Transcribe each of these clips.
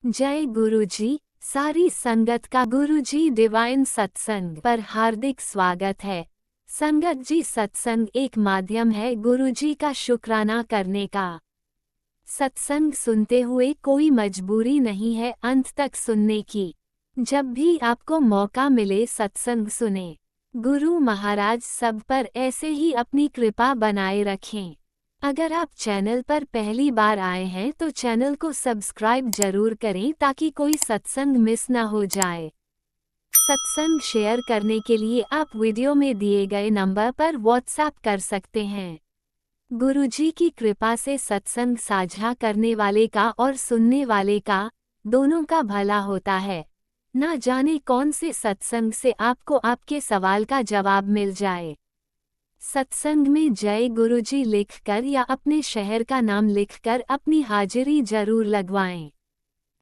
जय गुरुजी। सारी संगत का गुरुजी डिवाइन सत्संग पर हार्दिक स्वागत है। संगत जी, सत्संग एक माध्यम है गुरुजी का शुक्राना करने का। सत्संग सुनते हुए कोई मजबूरी नहीं है अंत तक सुनने की। जब भी आपको मौका मिले सत्संग सुने। गुरु महाराज सब पर ऐसे ही अपनी कृपा बनाए रखें। अगर आप चैनल पर पहली बार आए हैं तो चैनल को सब्सक्राइब जरूर करें ताकि कोई सत्संग मिस ना हो जाए। सत्संग शेयर करने के लिए आप वीडियो में दिए गए नंबर पर व्हाट्सएप कर सकते हैं। गुरुजी की कृपा से सत्संग साझा करने वाले का और सुनने वाले का दोनों का भला होता है। ना जाने कौन से सत्संग से आपको आपके सवाल का जवाब मिल जाए। सत्संग में जय गुरुजी लिखकर या अपने शहर का नाम लिखकर अपनी हाजिरी जरूर लगवाएं।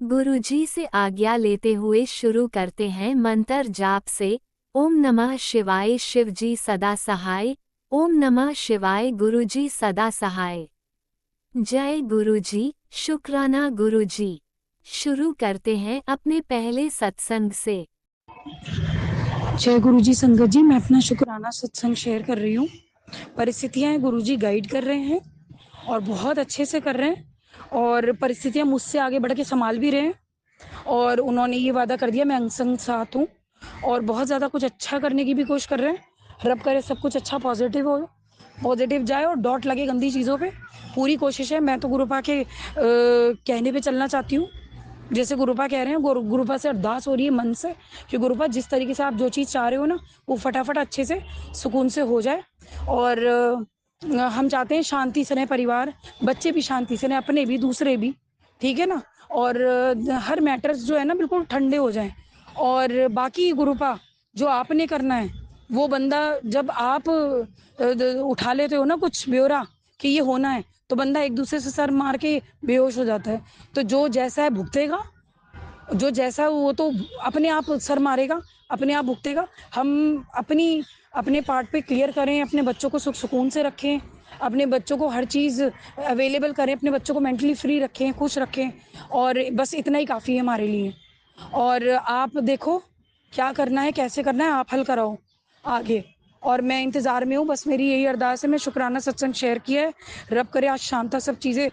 गुरुजी से आज्ञा लेते हुए शुरू करते हैं मंत्र जाप से। ओम नमः शिवाय शिवजी सदा सहाय। ओम नमः शिवाय गुरुजी सदा सहाय। जय गुरुजी, शुक्राना गुरुजी। शुरू करते हैं अपने पहले सत्संग से। जय गुरुजी। संगत जी, मैं अपना शुक्राना सत्संग शेयर कर रही हूँ। परिस्थितियाँ गुरुजी गाइड कर रहे हैं और बहुत अच्छे से कर रहे हैं और परिस्थितियाँ मुझसे आगे बढ़ के संभाल भी रहे हैं और उन्होंने ये वादा कर दिया मैं अंग संग साथ हूँ और बहुत ज़्यादा कुछ अच्छा करने की भी कोशिश कर रहे हैं। रब करे सब कुछ अच्छा पॉजिटिव जाए और डॉट लगे गंदी चीज़ों पे। पूरी कोशिश है। मैं तो गुरुपा के कहने पे चलना चाहती हूँ। जैसे गुरुपा कह रहे हैं, गुरुपा से अरदास हो रही है मन से कि गुरुपा जिस तरीके से आप जो चीज़ चाह रहे हो ना वो फटाफट अच्छे से सुकून से हो जाए। और हम चाहते हैं शांति से रहे परिवार, बच्चे भी शांति से रहे, अपने भी दूसरे भी, ठीक है ना। और हर मैटर्स जो है ना बिल्कुल ठंडे हो जाएं। और बाकी गुरुपा जो आपने करना है वो बंदा जब आप उठा लेते हो ना कुछ ब्यौरा कि ये होना है तो बंदा एक दूसरे से सर मार के बेहोश हो जाता है। तो जो जैसा है भुगतेगा, जो जैसा वो तो अपने आप सर मारेगा, अपने आप भुगतेगा। हम अपने पार्ट पे क्लियर करें, अपने बच्चों को सुख सुकून से रखें, अपने बच्चों को हर चीज़ अवेलेबल करें, अपने बच्चों को मेंटली फ्री रखें, खुश रखें और बस इतना ही काफ़ी है हमारे लिए। और आप देखो क्या करना है, कैसे करना है, आप हल कराओ आगे। और मैं इंतज़ार में हूँ, बस मेरी यही अरदास है। मैं शुक्राना सत्संग शेयर किया है। रब करे आज शाम तक सब चीज़ें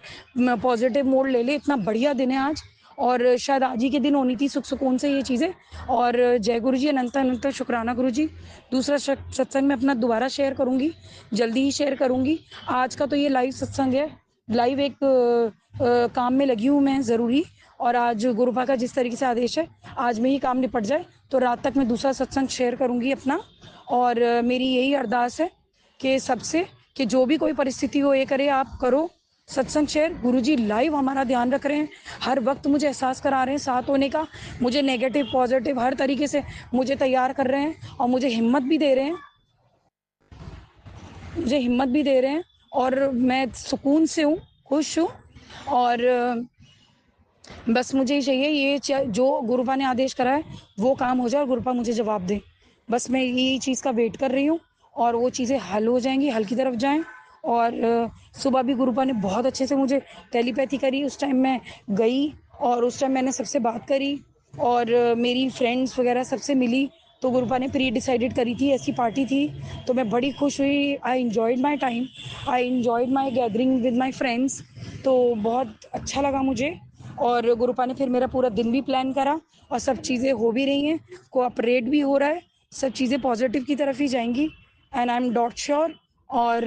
पॉजिटिव मोड़ ले ले। इतना बढ़िया दिन है आज और शायद आज ही के दिन होनी थी सुख सुकून से ये चीज़ें। और जय गुरु जी, अनंत अनंत शुक्राना गुरु जी। दूसरा सत्संग मैं अपना दोबारा शेयर करूँगी, जल्दी ही शेयर करूँगी। आज का तो ये लाइव सत्संग है, लाइव एक काम में लगी हूँ मैं ज़रूरी। और आज गुरुपा का जिस तरीके से आदेश है आज में ही काम निपट जाए तो रात तक मैं दूसरा सत्संग शेयर करूँगी अपना। और मेरी यही अरदास है कि सबसे कि जो भी कोई परिस्थिति हो ये करे, आप करो सत्संग शेयर। गुरुजी लाइव हमारा ध्यान रख रहे हैं, हर वक्त मुझे एहसास करा रहे हैं साथ होने का, मुझे नेगेटिव पॉजिटिव हर तरीके से मुझे तैयार कर रहे हैं और मुझे हिम्मत भी दे रहे हैं, और मैं सुकून से हूँ, खुश हूँ। और बस मुझे ही चाहिए ये जो गुरुपा ने आदेश करा है वो काम हो जाए और गुरुपा मुझे जवाब दे। बस मैं यही चीज़ का वेट कर रही हूँ और वो चीज़ें हल हो जाएंगी, हल की तरफ जाएं। और सुबह भी गुरुपा ने बहुत अच्छे से मुझे टेलीपैथी करी। उस टाइम मैं गई और उस टाइम मैंने सबसे बात करी और मेरी फ्रेंड्स वगैरह सबसे मिली। तो गुरुपा ने प्री डिसाइडेड करी थी, ऐसी पार्टी थी। तो मैं बड़ी खुश हुई। आई enjoyed my time, I enjoyed my gathering with my friends. तो बहुत अच्छा लगा मुझे। और गुरुपा ने फिर मेरा पूरा दिन भी प्लान करा और सब चीज़ें हो भी रही हैं, कोऑपरेट भी हो रहा है, सब चीज़ें पॉजिटिव की तरफ ही जाएंगी and I am dot sure. और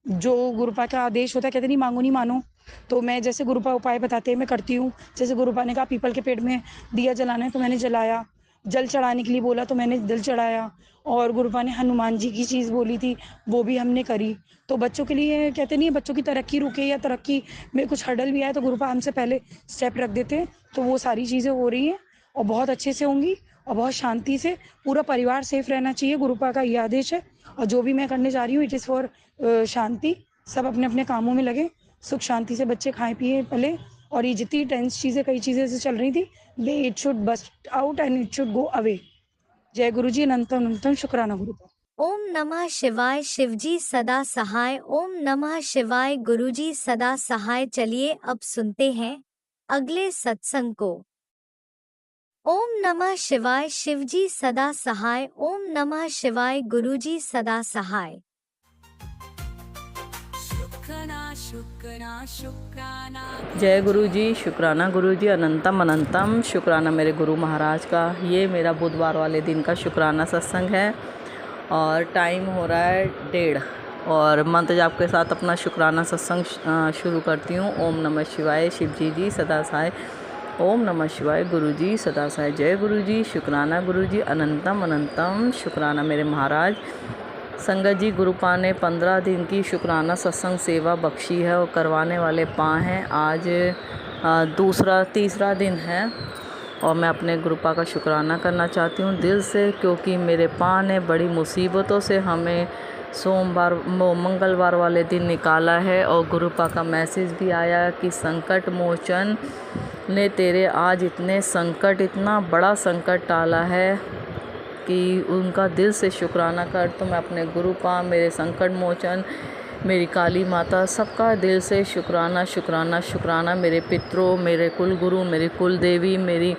जो गुरुपा का आदेश होता है, कहते नहीं मांगो नहीं मानो, तो मैं जैसे गुरुपा उपाय बताते हैं मैं करती हूँ। जैसे गुरुपा ने कहा पीपल के पेड़ में दिया जलाना है तो मैंने जलाया, जल चढ़ाने के लिए बोला तो मैंने जल चढ़ाया। और गुरुपा ने हनुमान जी की चीज़ बोली थी वो भी हमने करी। तो बच्चों के लिए कहते नहीं है बच्चों की तरक्की रुके या तरक्की में कुछ हर्डल भी आए तो गुरुपा हमसे पहले स्टेप रख देते हैं। तो वो सारी चीज़ें हो रही हैं और बहुत अच्छे से होंगी और बहुत शांति से पूरा परिवार सेफ रहना चाहिए, गुरुपा का ये आदेश है। और जो भी मैं करने जा रही हूँ इट इज़ फॉर शांति। सब अपने अपने कामों में लगे, सुख शांति से बच्चे खाएं पिए पले। और ये जितनी टेंस चीज़ें कई चीज़ें ऐसे चल रही थी they it should bust out and it should go away. जय गुरु जी, अनंतम अनंतम शुक्राना गुरुपा। ओम नमः शिवाय शिवजी सदा सहाय। ओम नमः शिवाय गुरुजी सदा सहाय। चलिए अब सुनते हैं अगले सत्संग को। ओम नमः शिवाय। शिवजी सदा सहाय। ओम नमः शिवाय। गुरुजी सदा सहाय। जय गुरु जी, शुक्राना गुरु जी, अनंतम अनंतम शुक्राना मेरे गुरु महाराज का। ये मेरा बुधवार वाले दिन का शुक्राना सत्संग है और टाइम हो रहा है 1:30 और मंत्र जाप के साथ अपना शुक्राना सत्संग शुरू करती हूँ। ओम नमः शिवाय। शिवजी जी सदा सहाय। ओम नमः शिवाय। गुरु जी सदा सहाय। जय गुरु जी, शुक्राना गुरु जी, अनंतम अनंतम शुक्राना मेरे महाराज। संगत जी, गुरुपा ने 15 दिन की शुक्राना सत्संग सेवा बख्शी है और करवाने वाले पा हैं। आज तीसरा दिन है और मैं अपने गुरुपा का शुक्राना करना चाहती हूँ दिल से, क्योंकि मेरे पा ने बड़ी मुसीबतों से हमें मंगलवार वाले दिन निकाला है। और गुरुपा का मैसेज भी आया कि संकट मोचन ने तेरे आज इतने संकट, इतना बड़ा संकट टाला है कि उनका दिल से शुक्राना कर। तो मैं अपने गुरुपा, मेरे संकट मोचन, मेरी काली माता, सबका दिल से शुक्राना शुक्राना शुक्राना। मेरे पितरों, मेरे कुल गुरु, मेरी कुल देवी, मेरी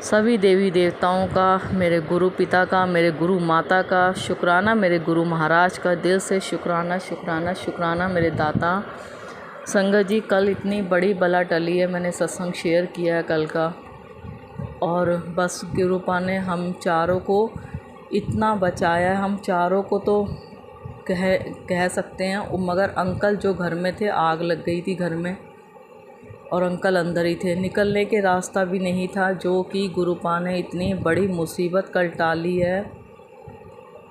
सभी देवी देवताओं का, मेरे गुरु पिता का, मेरे गुरु माता का शुक्राना, मेरे गुरु महाराज का दिल से शुक्राना शुक्राना शुक्राना मेरे दाता। संगत जी, कल इतनी बड़ी बला टली है, मैंने सत्संग शेयर किया है कल का, और बस गुरुपा ने हम चारों को इतना बचाया है। हम चारों को तो कह सकते हैं, मगर अंकल जो घर में थे, आग लग गई थी घर में और अंकल अंदर ही थे, निकलने के रास्ता भी नहीं था, जो कि गुरुपा ने इतनी बड़ी मुसीबत कल टाली है।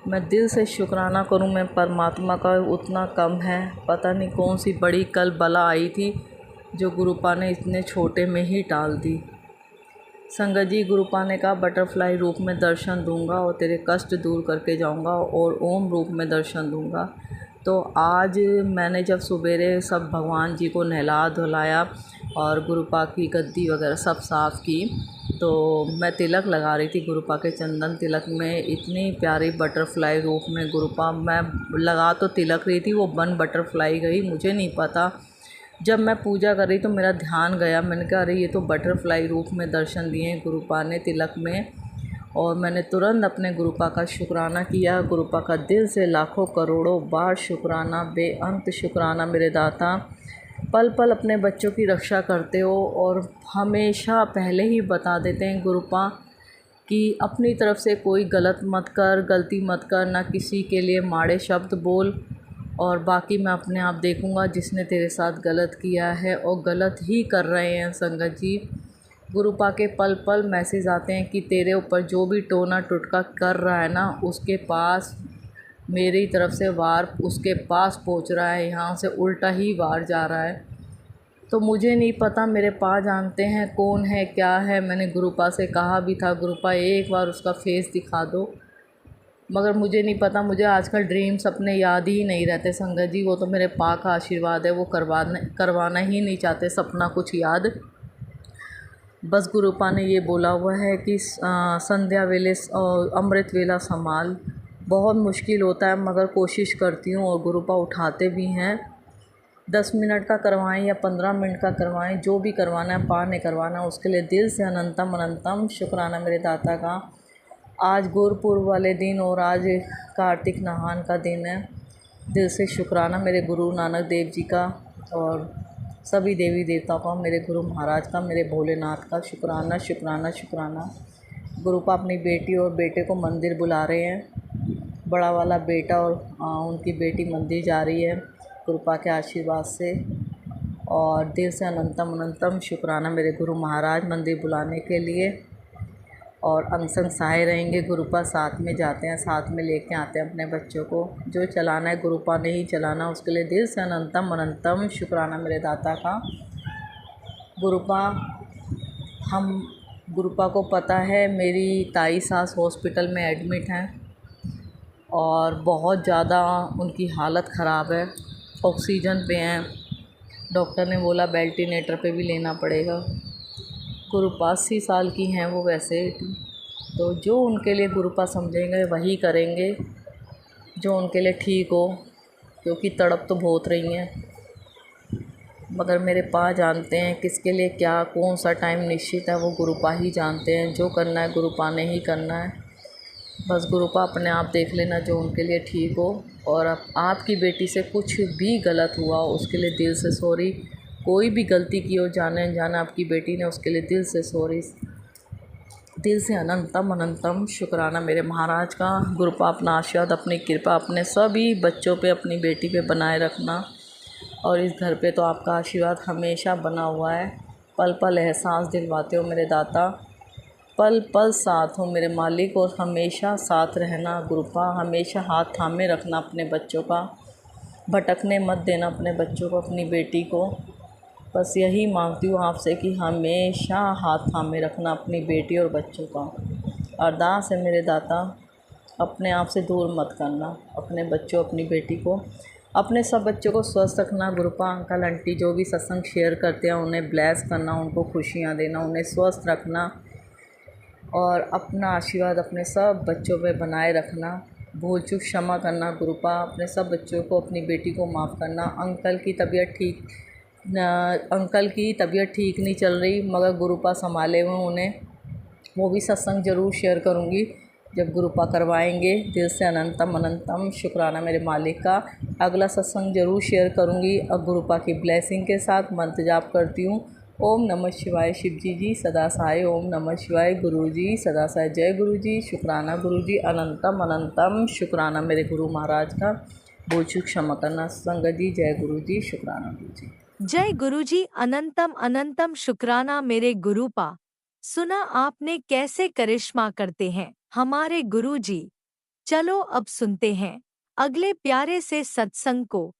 मैं दिल से शुक्राना करूं मैं परमात्मा का, उतना कम है। पता नहीं कौन सी बड़ी कल बला आई थी जो गुरुपा ने इतने छोटे में ही टाल दी। संगत जी, गुरुपा ने कहा बटरफ्लाई रूप में दर्शन दूंगा और तेरे कष्ट दूर करके जाऊंगा और ओम रूप में दर्शन दूंगा। तो आज मैंने जब सवेरे सब भगवान जी को नहला धुलाया और गुरुपा की गद्दी वगैरह सब साफ़ की, तो मैं तिलक लगा रही थी गुरुपा के चंदन तिलक में। इतनी प्यारी बटरफ्लाई रूप में गुरुपा, मैं लगा तो तिलक रही थी, वो बन बटरफ्लाई गई, मुझे नहीं पता। जब मैं पूजा कर रही तो मेरा ध्यान गया, मैंने कहा अरे ये तो बटरफ्लाई रूप में दर्शन दिए गुरुपा ने तिलक में। और मैंने तुरंत अपने गुरुपा का शुक्राना किया। गुरुपा का दिल से लाखों करोड़ों बार शुक्राना, बेअंत शुक्राना मेरे दाता। पल पल अपने बच्चों की रक्षा करते हो और हमेशा पहले ही बता देते हैं गुरुपा कि अपनी तरफ से कोई गलती मत कर, ना किसी के लिए माड़े शब्द बोल, और बाकी मैं अपने आप देखूंगा। जिसने तेरे साथ गलत किया है और गलत ही कर रहे हैं संगत जी, गुरुपा के पल पल मैसेज आते हैं कि तेरे ऊपर जो भी टोना टुटका कर रहा है ना, उसके पास मेरी तरफ से वार उसके पास पहुंच रहा है, यहाँ से उल्टा ही वार जा रहा है। तो मुझे नहीं पता, मेरे पा जानते हैं कौन है क्या है। मैंने गुरुपा से कहा भी था गुरुपा एक बार उसका फेस दिखा दो, मगर मुझे नहीं पता। मुझे आजकल ड्रीम्स अपने याद ही नहीं रहते संगत जी, वो तो मेरे पा का आशीर्वाद है, वो करवाना ही नहीं चाहते सपना कुछ याद। बस गुरुपा ने ये बोला हुआ है कि संध्या वेले और अमृत वेला संभाल। बहुत मुश्किल होता है मगर कोशिश करती हूँ, और गुरुपा उठाते भी हैं। 10 मिनट का करवाएं या 15 मिनट का करवाएं, जो भी करवाना है पा ने करवाना, उसके लिए दिल से अनंतम अनंतम शुक्राना मेरे दाता का। आज गुरुपुरब वाले दिन और आज कार्तिक नहान का दिन है। दिल से शुक्राना मेरे गुरु नानक देव जी का और सभी देवी देवताओं का, मेरे गुरु महाराज का, मेरे भोलेनाथ का शुक्राना शुक्राना शुक्राना। गुरुपा अपनी बेटी और बेटे को मंदिर बुला रहे हैं। बड़ा वाला बेटा और उनकी बेटी मंदिर जा रही है गुरुपा के आशीर्वाद से। और दिल से अनंतम अनंतम शुक्राना मेरे गुरु महाराज मंदिर बुलाने के लिए। और अंग संग सहाय रहेंगे गुरुपा, साथ में जाते हैं, साथ में लेके आते हैं अपने बच्चों को। जो चलाना है गुरुपा ने ही चलाना, उसके लिए दिल से अनंतम अनंतम शुक्राना मेरे दाता का। गुरुपा को पता है मेरी ताई सास हॉस्पिटल में एडमिट हैं और बहुत ज़्यादा उनकी हालत ख़राब है, ऑक्सीजन पे हैं। डॉक्टर ने बोला वेंटिलेटर पे भी लेना पड़ेगा। गुरुपा 80 साल की हैं वो वैसे, तो जो उनके लिए गुरुपा समझेंगे वही करेंगे, जो उनके लिए ठीक हो, क्योंकि तड़प तो बहुत रही हैं। मगर मेरे पा जानते हैं किसके लिए क्या कौन सा टाइम निश्चित है, वो गुरुपा ही जानते हैं। जो करना है गुरुपा ने ही करना है। बस गुरुपा अपने आप देख लेना जो उनके लिए ठीक हो। और आपकी बेटी से कुछ भी गलत हुआ उसके लिए दिल से सॉरी। कोई भी गलती की हो जाने अनजाने आपकी बेटी ने, उसके लिए दिल से सॉरी। दिल से अनंतम अनंतम शुक्राना मेरे महाराज का। गुरुपा अपना आशीर्वाद अपनी कृपा अपने सभी बच्चों पे अपनी बेटी पे बनाए रखना। और इस घर पे तो आपका आशीर्वाद हमेशा बना हुआ है। पल पल एहसास दिलवाते हो मेरे दाता, पल पल साथ हो मेरे मालिक। और हमेशा साथ रहना गुरुपा, हमेशा हाथ थामे रखना अपने बच्चों का, भटकने मत देना अपने बच्चों को, अपनी बेटी को। बस यही मांगती हूँ आपसे कि हमेशा हाथ थामे रखना अपनी बेटी और बच्चों का। अरदास है मेरे दाता, अपने आप से दूर मत करना अपने बच्चों अपनी बेटी को। अपने सब बच्चों को स्वस्थ रखना गुरुपा। अंकल आंटी जो भी सत्संग शेयर करते हैं उन्हें ब्लेस करना, उनको खुशियाँ देना, उन्हें स्वस्थ रखना और अपना आशीर्वाद अपने सब बच्चों पे बनाए रखना। भूल चूक क्षमा करना गुरुपा, अपने सब बच्चों को अपनी बेटी को माफ़ करना। अंकल की तबीयत ठीक नहीं चल रही मगर गुरुपा संभाले हुए उन्हें। वो भी सत्संग ज़रूर शेयर करूँगी जब गुरुपा करवाएंगे। दिल से अनंतम अनंतम शुक्राना मेरे मालिक का। अगला सत्संग ज़रूर शेयर करूँगी। अब गुरुपा की ब्लेसिंग के साथ मंत्र जाप करती हूँ। ओम नमः शिवाय शिवजी जी सदा सहाय। ओम नमः शिवाय गुरु जी सदा सहाय। जय गुरु जी, शुक्राना गुरु जी, अनंतम अनंतम शुक्राना मेरे गुरु महाराज का। भूल चूक क्षमा करना संगत जी। जय गुरु जी, शुक्राना गुरु जी। जय गुरुजी, अनंतम अनंतम शुक्राना मेरे गुरुपा। सुना आपने कैसे करिश्मा करते हैं हमारे गुरुजी। चलो अब सुनते हैं अगले प्यारे से सत्संग को।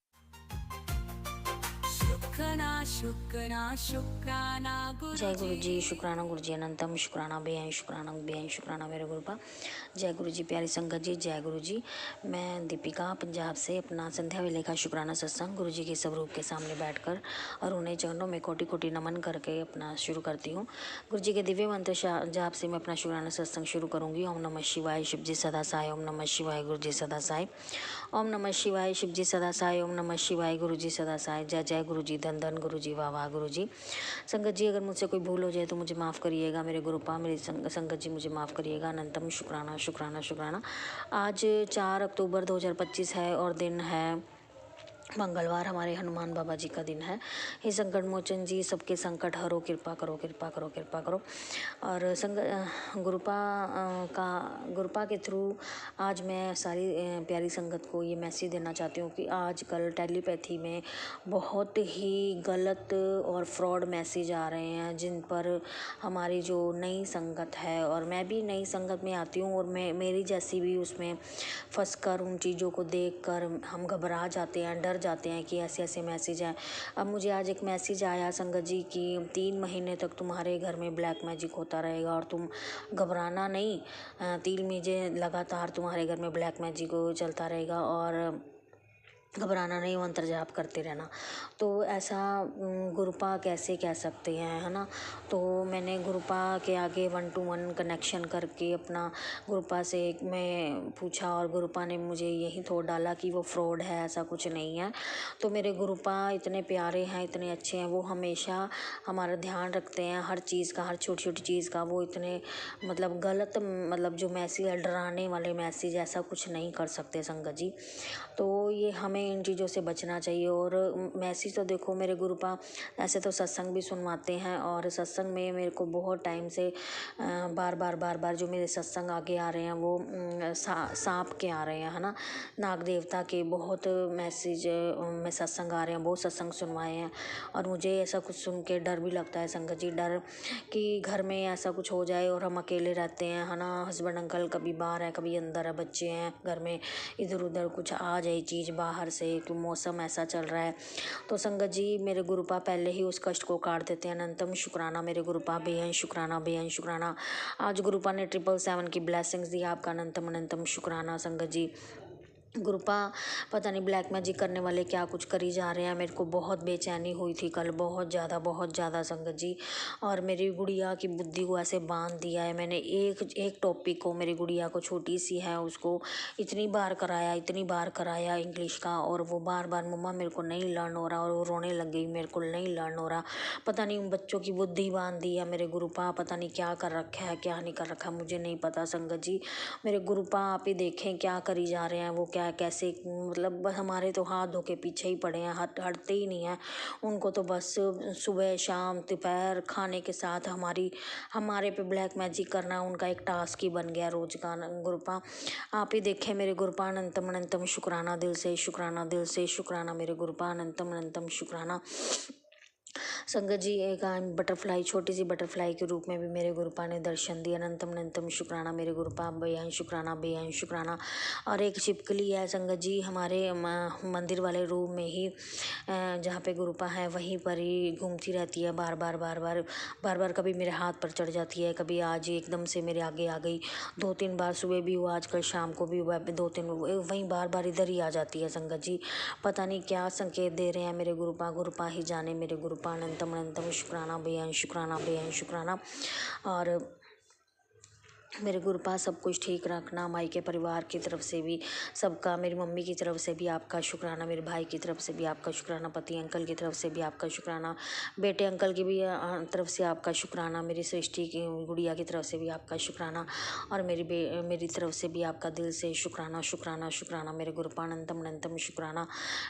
जय गुरु जी, शुक्राना गुरु जी, अनंतम शुक्राना बेअंत शुक्राना मेरे गुरुपा। जय गुरु जी, प्यारी संगत जी, जय गुरु जी। मैं दीपिका पंजाब से अपना संध्या वेले का शुक्राना सत्संग गुरु जी के स्वरूप के सामने बैठकर और उन्हें चरणों में कोटि कोटि नमन करके अपना शुरू करती हूँ। गुरु जी के दिव्य मंत्र जाप से मैं अपना शुक्राना सत्संग शुरू करूँगी। ओम नमः शिवाय शिव जी सदा साई। ओम नमः शिवाय गुरु जी सदा साई। ओम नमः शिवाय शिव जी सदा साई। ओम नमः शिवाय गुरु जी सदा साई। जय जय गुरु जी, धन धन गुरु जी, वाह वाह गुरु जी। संगत जी, अगर मुझसे कोई भूल हो जाए तो मुझे माफ़ करिएगा मेरे गुरुपा, मेरी संगत जी मुझे माफ़ करिएगा। अनंतम शुक्राना शुक्राना शुक्राना। आज 4 अक्टूबर 2025 है और दिन है मंगलवार, हमारे हनुमान बाबा जी का दिन है। हे संकट मोचन जी, सबके संकट हरो, कृपा करो कृपा करो कृपा करो। और गुरुपा के थ्रू आज मैं सारी प्यारी संगत को ये मैसेज देना चाहती हूँ कि आजकल टेलीपैथी में बहुत ही गलत और फ्रॉड मैसेज आ रहे हैं, जिन पर हमारी जो नई संगत है, और मैं भी नई संगत में आती हूँ और मेरी जैसी भी उसमें फंस कर उन चीज़ों को देख कर हम घबरा जाते हैं, डर जाते हैं कि ऐसे ऐसे मैसेज हैं। अब मुझे आज एक मैसेज आया संगत जी कि 3 महीने तक तुम्हारे घर में ब्लैक मैजिक होता रहेगा और तुम घबराना नहीं। 3 महीने लगातार तुम्हारे घर में ब्लैक मैजिक चलता रहेगा और घबराना नहीं, मंत्र जाप करते रहना। तो ऐसा गुरुपा कैसे कह सकते हैं, है ना। तो मैंने गुरुपा के आगे 1 to 1 कनेक्शन करके अपना गुरुपा से मैं पूछा और गुरुपा ने मुझे यही थोड़ा डाला कि वो फ्रॉड है, ऐसा कुछ नहीं है। तो मेरे गुरुपा इतने प्यारे हैं, इतने अच्छे हैं, वो हमेशा हमारा ध्यान रखते हैं हर चीज़ का, हर छोटी छोटी चीज़ का। वो इतने मतलब गलत मतलब जो मैसेज है, डराने वाले मैसेज, ऐसा कुछ नहीं कर सकते संगत जी। तो ये हमें इन चीज़ों से बचना चाहिए। और मैसेज तो देखो मेरे गुरुपा ऐसे तो सत्संग भी सुनवाते हैं और सत्संग में मेरे को बहुत टाइम से बार बार जो मेरे सत्संग आगे आ रहे हैं वो सांप के आ रहे हैं, है ना, नाग देवता के बहुत मैसेज में सत्संग आ रहे हैं, बहुत सत्संग सुनवाए हैं। और मुझे ऐसा कुछ सुन के डर भी लगता है संगत जी, डर कि घर में ऐसा कुछ हो जाए और हम अकेले रहते हैं, है ना, हस्बैंड अंकल कभी बाहर है कभी अंदर है, बच्चे हैं घर में, इधर उधर कुछ आ जाए चीज़ बाहर से, कि मौसम ऐसा चल रहा है। तो संगत जी मेरे गुरुपा पहले ही उस कष्ट को काट देते हैं। अनंतम शुक्राना मेरे गुरुपा, बेअंत शुक्राना। आज गुरुपा ने 777 की ब्लेसिंग्स दी, आपका अनंतम अनंतम शुक्राना संगत जी। गुरुपा पता नहीं ब्लैक मैजिक करने वाले क्या कुछ करी जा रहे हैं। मेरे को बहुत बेचैनी हुई थी कल, बहुत ज़्यादा संगत जी। और मेरी गुड़िया की बुद्धि को ऐसे बांध दिया है मैंने। एक टॉपिक को, मेरी गुड़िया को छोटी सी है, उसको इतनी बार कराया इंग्लिश का, और वो बार बार मम्मा मेरे को नहीं लर्न हो रहा, और वो रोने लग गई मेरे को नहीं लर्न हो रहा। पता नहीं उन बच्चों की बुद्धि बांध दी है मेरे गुरुपा, पता नहीं क्या कर रखा है क्या नहीं कर रखा, मुझे नहीं पता संगत जी। मेरे गुरुपा आप ही देखें क्या करी जा रहे हैं वो, क्या कैसे, मतलब बस हमारे तो हाथ धो के पीछे ही पड़े हैं, हटते ही नहीं हैं। उनको तो बस सुबह शाम दोपहर खाने के साथ हमारे पे ब्लैक मैजिक करना उनका एक टास्क ही बन गया रोज का। गुरुपा आप ही देखें मेरे गुरुपा, अनंतम अनंतम शुक्राना, दिल से शुक्राना मेरे गुरुपा, अनंतम अनंतम शुक्राना। संगत जी एक बटरफ्लाई, छोटी सी बटरफ्लाई के रूप में भी मेरे गुरुपा ने दर्शन दिया। अनंतम अनंतम शुक्राना मेरे गुरुपा, बेअंत शुक्राना। और एक छिपकली है संगत जी हमारे मंदिर वाले रूम में ही, जहाँ पे गुरुपा है वहीं पर ही घूमती रहती है, बार बार कभी मेरे हाथ पर चढ़ जाती है, कभी आज एकदम से मेरे आगे आ गई। 2-3 बार सुबह भी हुआ, आजकल शाम को भी हुआ, 2-3 वहीं बार इधर ही आ जाती है संगत जी। पता नहीं क्या संकेत दे रहे हैं मेरे गुरुपा ही जाने मेरे गुरुपा। अनंतम अनंतम शुक्राना, बेअंत शुक्राना। और मेरे गुरुपा सब कुछ ठीक रखना, माई के परिवार की तरफ से भी सबका, मेरी मम्मी की तरफ से भी आपका शुक्राना, मेरे भाई की तरफ से भी आपका शुक्राना, पति अंकल की तरफ से भी आपका शुक्राना, बेटे अंकल की भी तरफ से आपका शुक्राना, मेरी सृष्टि की गुड़िया की तरफ से भी आपका शुक्राना, और मेरी तरफ से भी आपका दिल से शुक्राना मेरे गुरुपा। अनंतम अनंतम शुक्राना।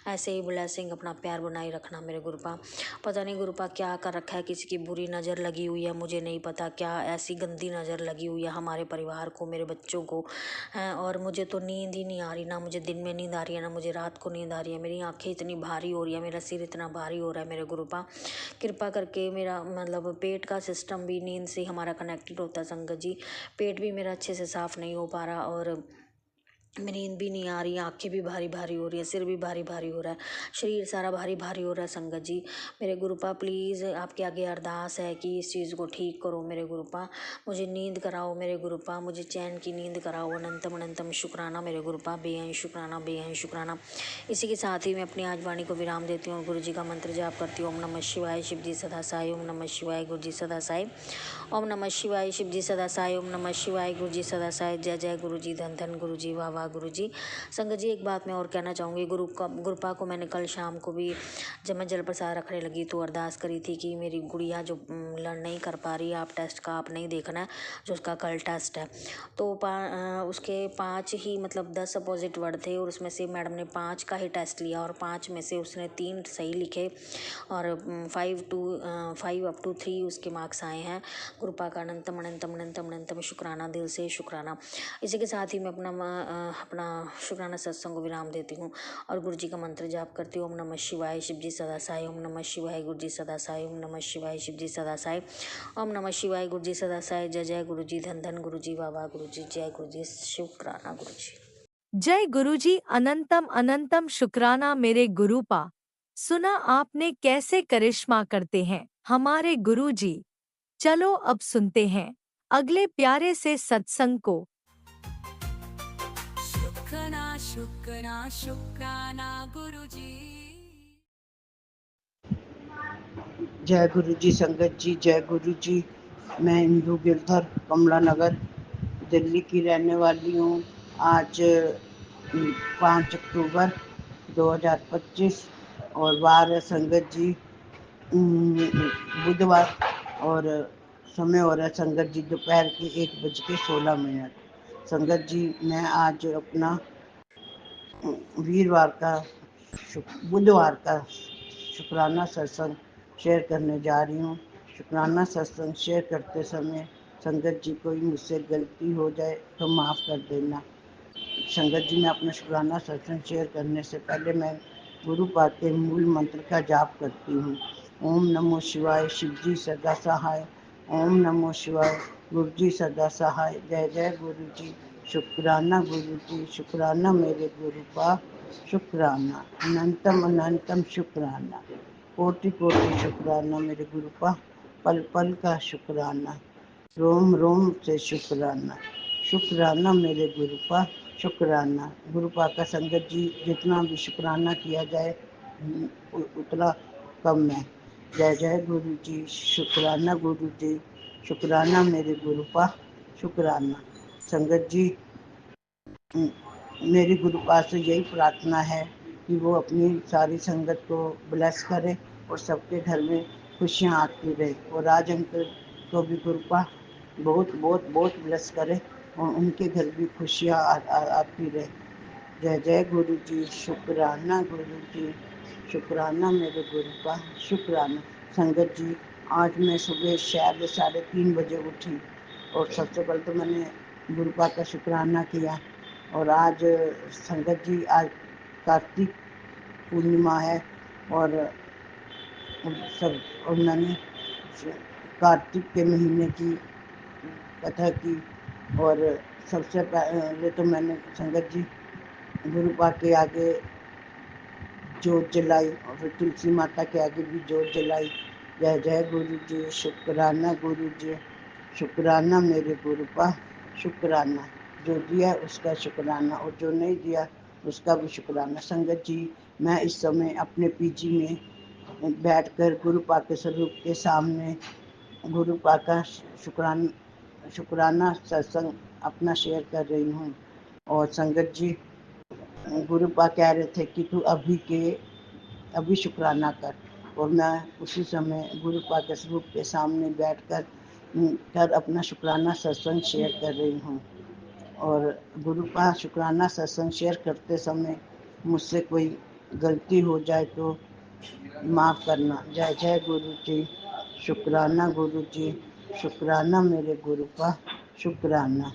ऐसे ही ब्लेसिंग अपना प्यार बनाए रखना मेरे गुरुपा। पता नहीं गुरुपा क्या कर रखा है, किसी की बुरी नज़र लगी हुई है, मुझे नहीं पता क्या ऐसी गंदी नज़र लगी हुई है हमारे परिवार को, मेरे बच्चों को हैं। और मुझे तो नींद ही नहीं आ रही, ना मुझे दिन में नींद आ रही है ना मुझे रात को नींद आ रही है। मेरी आंखें इतनी भारी हो रही है, मेरा सिर इतना भारी हो रहा है मेरे गुरुपा। कृपा करके मेरा मतलब पेट का सिस्टम भी नींद से हमारा कनेक्टेड होता है संगत जी। पेट भी मेरा अच्छे से साफ़ नहीं हो पा रहा, और नींद भी नहीं आ रही, आंखें भी भारी भारी हो रही है, सिर भी भारी भारी हो रहा है, शरीर सारा भारी भारी हो रहा है संगत जी। मेरे गुरुपा प्लीज़ आपके आगे अरदास है कि इस चीज़ को ठीक करो मेरे गुरुपा, मुझे नींद कराओ मेरे गुरुपा, मुझे चैन की नींद कराओ। अनंतम अनंतम शुक्राना मेरे गुरुपा, बेअंत शुक्राना। इसी के साथ ही मैं अपनी आज वाणी को विराम देती हूँ और गुरु जी का मंत्र जाप करती हूँ। ओम नमः शिवाय, शिव जी सदा साई। ओम नमः शिवाय, गुरु जी सदा साई। ओम नमः शिवाय, शिव जी सदा साई। ओम नमः शिवाय, गुरु जी सदा साई। जय जय गुरु जी, धन धन गुरु जी, वाह वाह गुरु जी। संगत जी एक बात मैं और कहना चाहूँगी, गुरुपा को मैंने कल शाम को भी जब मैं जल प्रसाद रखने लगी तो अरदास करी थी कि मेरी गुड़िया जो लर्न नहीं कर पा रही है, आप टेस्ट का आप नहीं देखना है, जो उसका कल टेस्ट है। तो उसके 5 ही मतलब 10 अपोजिट वर्ड थे, और उसमें से मैडम ने 5 का ही टेस्ट लिया, और 5 में से उसने 3 सही लिखे, और 5 अप टू 3 उसके मार्क्स आए हैं। गुरुपा का अनंतम अनंतम अनंतम अनंतम शुक्राना, दिल से शुक्राना। इसी के साथ ही मैं अपना शुक्राना सत्संग को विराम देती हूँ और गुरु जी का मंत्र जाप करती हूँ। ओम नमः शिवाय, शिव जी सदा साई। ओम नमः शिवाय, गुरु जी सदा साई। ओम नमः शिवाय, शिव जी सदा साई। ओम नमः शिवाय, गुरु जी सदा साई। जय जय गुरु जी, धन धन गुरु जी, वाह वाह गुरु जी। जय गुरु जी, शुक्राना गुरु जी। जय गुरुजी, अनंतम अनंतम शुक्राना मेरे गुरुपा। सुना आपने कैसे करिश्मा करते हैं हमारे गुरुजी। चलो अब सुनते हैं अगले प्यारे से सत्संग को। शुक्राना गुरुजी। जय गुरु जी संगत जी, जय गुरु जी। मैं इंदू गिरधर, कमला नगर, दिल्ली की रहने वाली हूँ। आज 5 अक्टूबर 2025 और वार है संगत जी बुधवार, और समय हो रहा है संगत जी दोपहर के 1:16। संगत जी मैं आज अपना बुधवार का शुक्राना सत्संग शेयर करने जा रही हूँ। शुक्राना सत्संग शेयर करते समय संगत जी कोई मुझसे गलती हो जाए तो माफ़ कर देना। संगत जी मैं अपना शुक्राना सत्संग शेयर करने से पहले मैं गुरु पाठ के मूल मंत्र का जाप करती हूँ। ओम नमो शिवाय, शिव जी सदा सहाय। ओम नमो शिवाय, गुरु जी सदा सहाय। जय जय गुरु जी, शुक्राना गुरु जी, शुक्राना मेरे गुरुपा, शुक्राना अनंतम अनंतम शुक्राना, कोटि कोटि शुक्राना मेरे गुरुपा, पल पल का शुक्राना, रोम रोम से शुक्राना। शुक्राना मेरे गुरुपा, शुक्राना। गुरु पाका संगत जी, जितना भी शुक्राना किया जाए उतना कम है। जय जय गुरु जी, शुक्राना गुरु जी, शुक्राना मेरे गुरु पा, शुक्राना। संगत जी, मेरी गुरु पास से यही प्रार्थना है कि वो अपनी सारी संगत को ब्लेस करे और सबके घर में खुशियाँ आती रहे, और राज अंकल को भी गुरु पा बहुत बहुत बहुत ब्लेस करे और उनके घर भी खुशियाँ आती रहे। जय जय गुरु जी, शुक्राना गुरु जी, शुक्राना मेरे गुरु का, शुक्राना। संगत जी, आज मैं सुबह शायद 3:30 बजे उठी और सबसे पहले तो मैंने गुरु पाक का शुक्राना किया। और आज संगत जी, आज कार्तिक पूर्णिमा है और सब, और मैंने कार्तिक के महीने की कथा की। और सबसे पहले तो मैंने संगत जी गुरु पाक के आगे जोत जलाई और फिर तुलसी माता के आगे भी जोत जलाई। जय जय गुरु जी, शुक्राना गुरु जी, शुक्राना मेरे गुरु पा, शुक्राना। जो दिया उसका शुक्राना और जो नहीं दिया उसका भी शुक्राना। संगत जी, मैं इस समय अपने पीजी में बैठकर गुरु पाक के स्वरूप के सामने गुरु पाक का शुक्राना सत्संग अपना शेयर कर रही हूँ। और संगत जी, गुरु पाक कह रहे थे कि तू अभी शुक्राना कर, और मैं उसी समय गुरु पाक के स्वरूप के सामने बैठकर अपना शुक्राना सत्संग शेयर कर रही हूँ। और गुरु पाक शुक्राना सत्संग शेयर करते समय मुझसे कोई गलती हो जाए तो माफ़ करना। जय जय गुरु जी, शुक्राना गुरु जी, शुक्राना मेरे गुरु का, शुक्राना।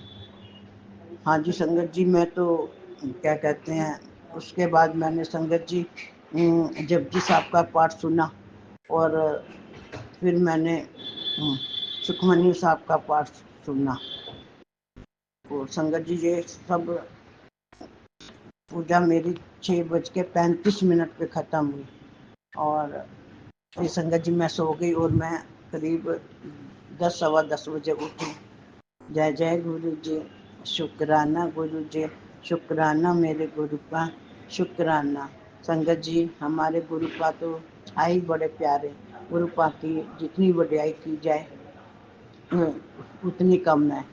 हाँ जी संगत जी, मैं तो क्या कहते हैं, उसके बाद मैंने संगत जी जपजी साहब का पाठ सुना और फिर मैंने सुखमनी साहब का पाठ सुना। और संगत जी, ये सब पूजा मेरी 6:35 पे ख़त्म हुई और फिर संगत जी मैं सो गई और मैं करीब 10 सवा 10 बजे उठी। जय जय गुरु जी, शुक्राना गुरु जी, शुक्राना मेरे गुरु का, शुक्राना। संगत जी, हमारे गुरु पा तो आई बड़े प्यारे। गुरु पा की जितनी वड्याई की जाए उतनी कम है।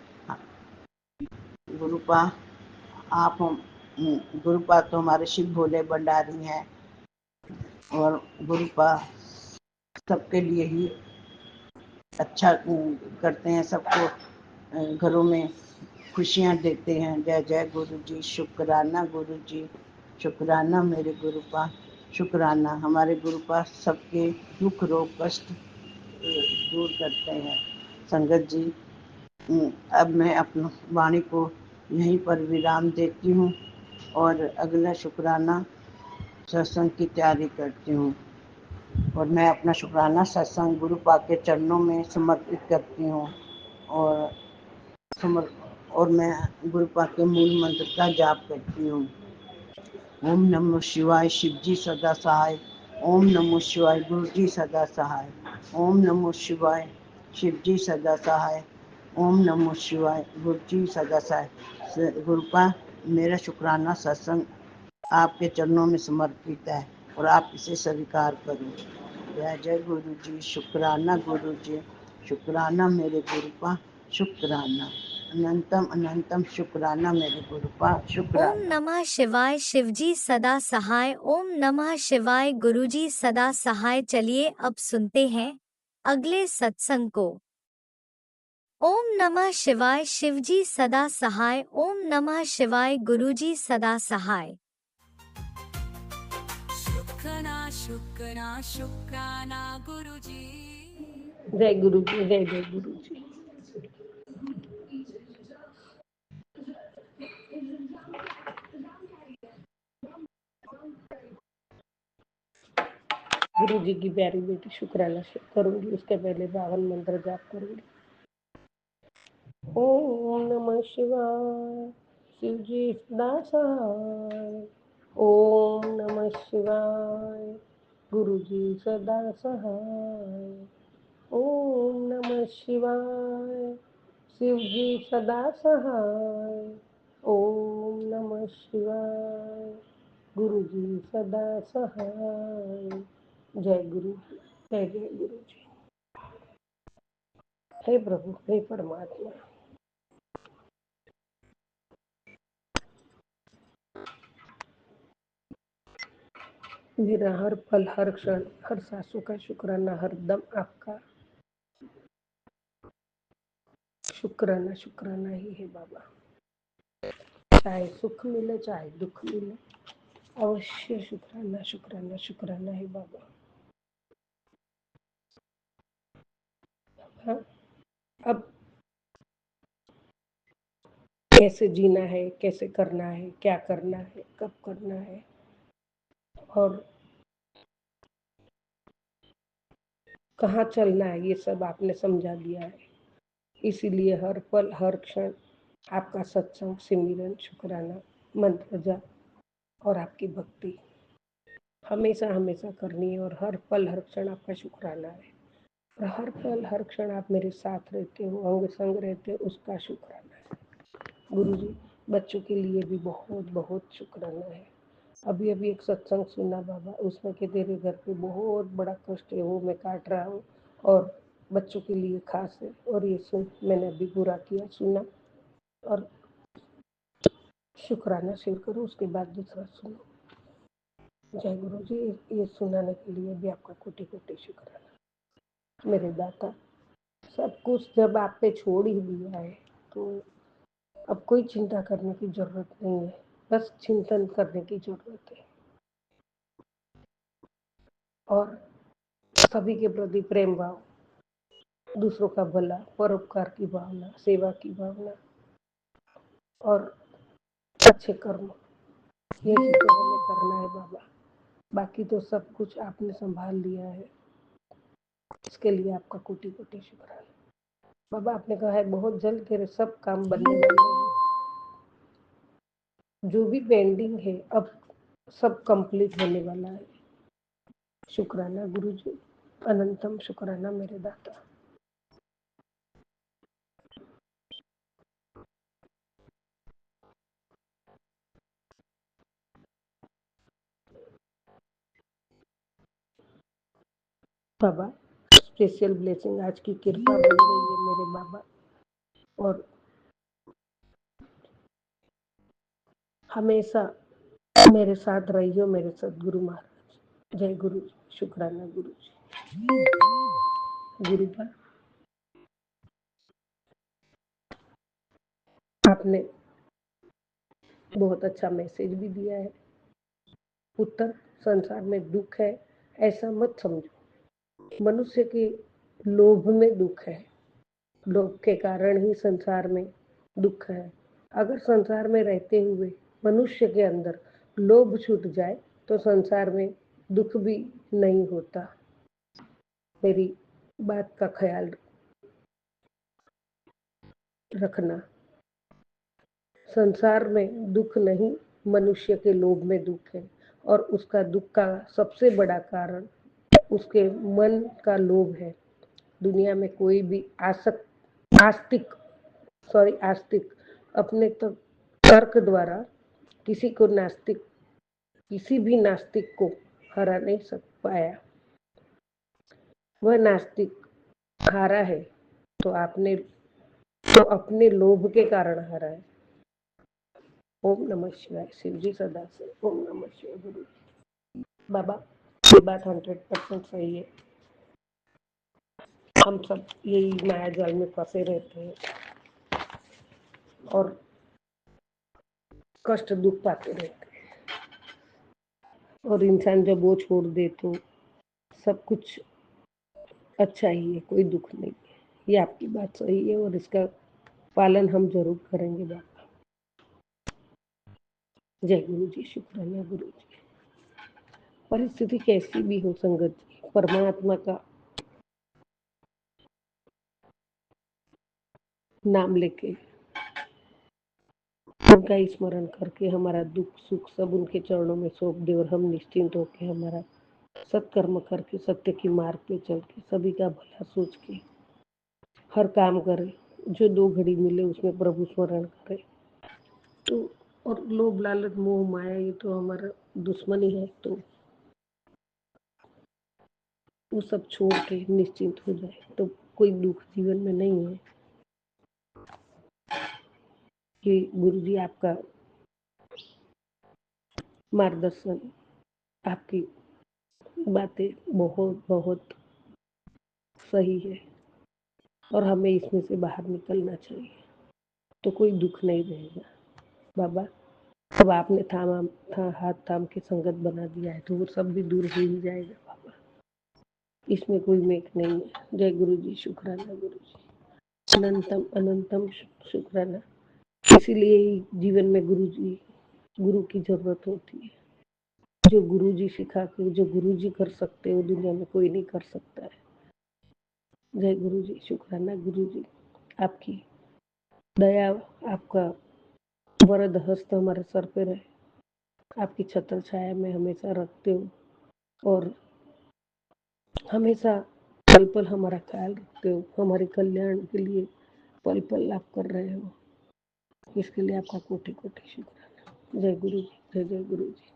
गुरु पा आप गुरु पा तो हमारे शिव भोले भंडारी हैं और गुरु पा सबके लिए ही अच्छा करते हैं, सबको घरों में खुशियाँ देते हैं। जय जय गुरु जी, शुक्राना गुरु जी, शुक्राना मेरे गुरु पा, शुक्राना। हमारे गुरु पा सबके दुख रोग कष्ट दूर करते हैं। संगत जी, अब मैं अपनी वाणी को यहीं पर विराम देती हूँ और अगला शुक्राना सत्संग की तैयारी करती हूँ। और मैं अपना शुक्राना सत्संग गुरु पाक के चरणों में समर्पित करती हूँ। और मैं गुरु पाक के मूल मंत्र का जाप करती हूँ। ओम नमो शिवाय, शिव जी सदा सहाय। ओम नमो शिवाय, गुरु जी सदा सहाय। ओम नमो शिवाय, शिव जी सदा सहाय। ओम नमो शिवाय, गुरु जी सदा सहाय। गुरु पाक, मेरा शुक्राना सत्संग आपके चरणों में समर्पित है और आप इसे स्वीकार करो। जय जय गुरु जी, शुक्राना गुरु जी, शुक्राना मेरे गुरु पा, शुक्राना। अनंतम अनंतम शुक्राना मेरे गुरु पा, ओम शुक्राना। नमः शिवाय, शिवजी सदा सहाय। ओम नमः शिवाय, गुरुजी सदा सहाय। चलिए अब सुनते हैं अगले सत्संग को। ओम नमः शिवाय, शिवजी सदा सहाय। ओम नमः शिवाय, गुरुजी सदा सहाय। शुक्राना शुक्राना शुक्राना गुरुजी। जय गुरु जी, जय जय गुरु जी। गुरु जी की प्यारी बेटी शुक्राना करूंगी, उसके पहले 52 मंत्र जाप करूंगी। ओम नमः शिवाय, शिव जी सदा सहाय। ओम नमः शिवाय, गुरु जी सदा सहाय। ओम नमः शिवाय, शिव जी सदा सहाय। ओम नमः शिवाय। गुरु जी सदा सहाय। जय गुरु जी, जय जय गुरु जी। हे प्रभु, हे परमात्मा, मेरा हर पल हर क्षण हर सांसों का शुक्राना, हर दम आपका शुक्राना शुक्राना ही है बाबा। चाहे सुख मिले चाहे दुख मिले, अवश्य शुक्राना शुक्राना शुक्राना है बाबा। हाँ, अब कैसे जीना है, कैसे करना है, क्या करना है, कब करना है और कहाँ चलना है, ये सब आपने समझा दिया है। इसीलिए हर पल हर क्षण आपका सत्संग, सिमरन, शुक्राना, मंत्र जाप और आपकी भक्ति हमेशा हमेशा करनी है। और हर पल हर क्षण आपका शुक्राना है। और हर पल हर क्षण आप मेरे साथ रहते हो, अंग संग रहते हो, उसका शुक्राना है। गुरुजी, बच्चों के लिए भी बहुत बहुत शुक्राना है। अभी अभी एक सत्संग सुना बाबा, उसमें कि तेरे घर पे बहुत बड़ा कष्ट है, वो मैं काट रहा हूँ और बच्चों के लिए खास है। और ये सुन मैंने अभी पूरा किया, सुना और शुक्राना शेयर करो, उसके बाद दूसरा सुनो। जय गुरु जी, ये सुनाने के लिए भी आपका कोटि कोटि शुक्राना। मेरे दाता, सब कुछ जब आप पे छोड़ ही दिया है तो अब कोई चिंता करने की जरूरत नहीं है, बस चिंतन करने की जरूरत है। और सभी के प्रति प्रेम भाव, दूसरों का भला, परोपकार की भावना, सेवा की भावना और अच्छे कर्म, ये चीजें हमें करना है बाबा। बाकी तो सब कुछ आपने संभाल लिया है, इसके लिए आपका कोटि कोटि शुक्राना। बाबा, आपने कहा है बहुत जल्द तेरे सब काम बनने वाले हैं। जो भी पेंडिंग है अब सब कंप्लीट होने वाला है। शुक्राना गुरु जी, अनंतम शुक्राना मेरे दाता। बाबा, स्पेशल ब्लेसिंग, आज की कृपा बन गई है मेरे बाबा। और हमेशा मेरे साथ रहियो मेरे सदगुरु महाराज। जय गुरु जी, शुक्राना गुरु जी। गुरु पर आपने बहुत अच्छा मैसेज भी दिया है। उत्तर, संसार में दुख है ऐसा मत समझो। मनुष्य के लोभ में दुख है, लोभ के कारण ही संसार में दुख है। अगर संसार में रहते हुए मनुष्य के अंदर लोभ छूट जाए तो संसार में दुख भी नहीं होता। मेरी बात का ख्याल रखना। संसार में दुख नहीं, मनुष्य के लोभ में दुख है। और उसका दुख का सबसे बड़ा कारण उसके मन का लोभ है। दुनिया में कोई भी आस्तिक अपने तर्क द्वारा किसी भी नास्तिक को हरा नहीं पाया। वह नास्तिक हारा है तो अपने लोभ के कारण हारा है। ओम नमः शिवाय। शिव जी सदा से ओम नमः शिवाय। गुरु बाबा, ये बात 100% सही है। हम सब यही माया जाल में फंसे रहते हैं और कष्ट दुख पाते रहते हैं। और इंसान जब वो छोड़ दे तो सब कुछ अच्छा ही है, कोई दुख नहीं है। ये आपकी बात सही है और इसका पालन हम जरूर करेंगे बाबा। जय गुरु जी, शुक्राना गुरु जी। परिस्थिति कैसी भी हो संगत जी, परमात्मा का नाम लेके, उनका स्मरण करके हमारा दुख सुख सब उनके चरणों में सौंप दे और हम निश्चिंत होकर हमारा सत्कर्म करके सत्य की मार्ग पे चल के सभी का भला सोच के हर काम करे। जो 2 घड़ी मिले उसमें प्रभु स्मरण करे। तो और लोभ लालच मोह माया ये तो हमारा दुश्मन ही है, तो वो सब छोड़ के निश्चिंत हो जाए तो कोई दुख जीवन में नहीं है। कि गुरु जी आपका मार्गदर्शन, आपकी बातें बहुत बहुत सही है और हमें इसमें से बाहर निकलना चाहिए, तो कोई दुख नहीं रहेगा। बाबा अब आपने हाथ थाम के संगत बना दिया है तो वो सब भी दूर हो ही जाएगा बाबा, इसमें कोई मेक नहीं है। जय गुरु जी, शुक्राना गुरु जी, अनंतम अनंतम शुक्राना। इसीलिए ही जीवन में गुरु की जरूरत होती है। जो गुरु जी सिखा के, जो गुरु जी कर सकते हो दुनिया में कोई नहीं कर सकता है। जय गुरु जी, शुक्राना गुरु जी, आपकी दया, आपका वरद हस्त हमारे सर पे रहे, आपकी छत्र छाया में हमेशा रखते हो और हमेशा पल पल हमारा ख्याल रखते हो, हमारे कल्याण के लिए पल पल आप कर रहे हो, इसके लिए आपका कोटि कोटि शुक्राना। जय गुरु जी, जय जय गुरु जी।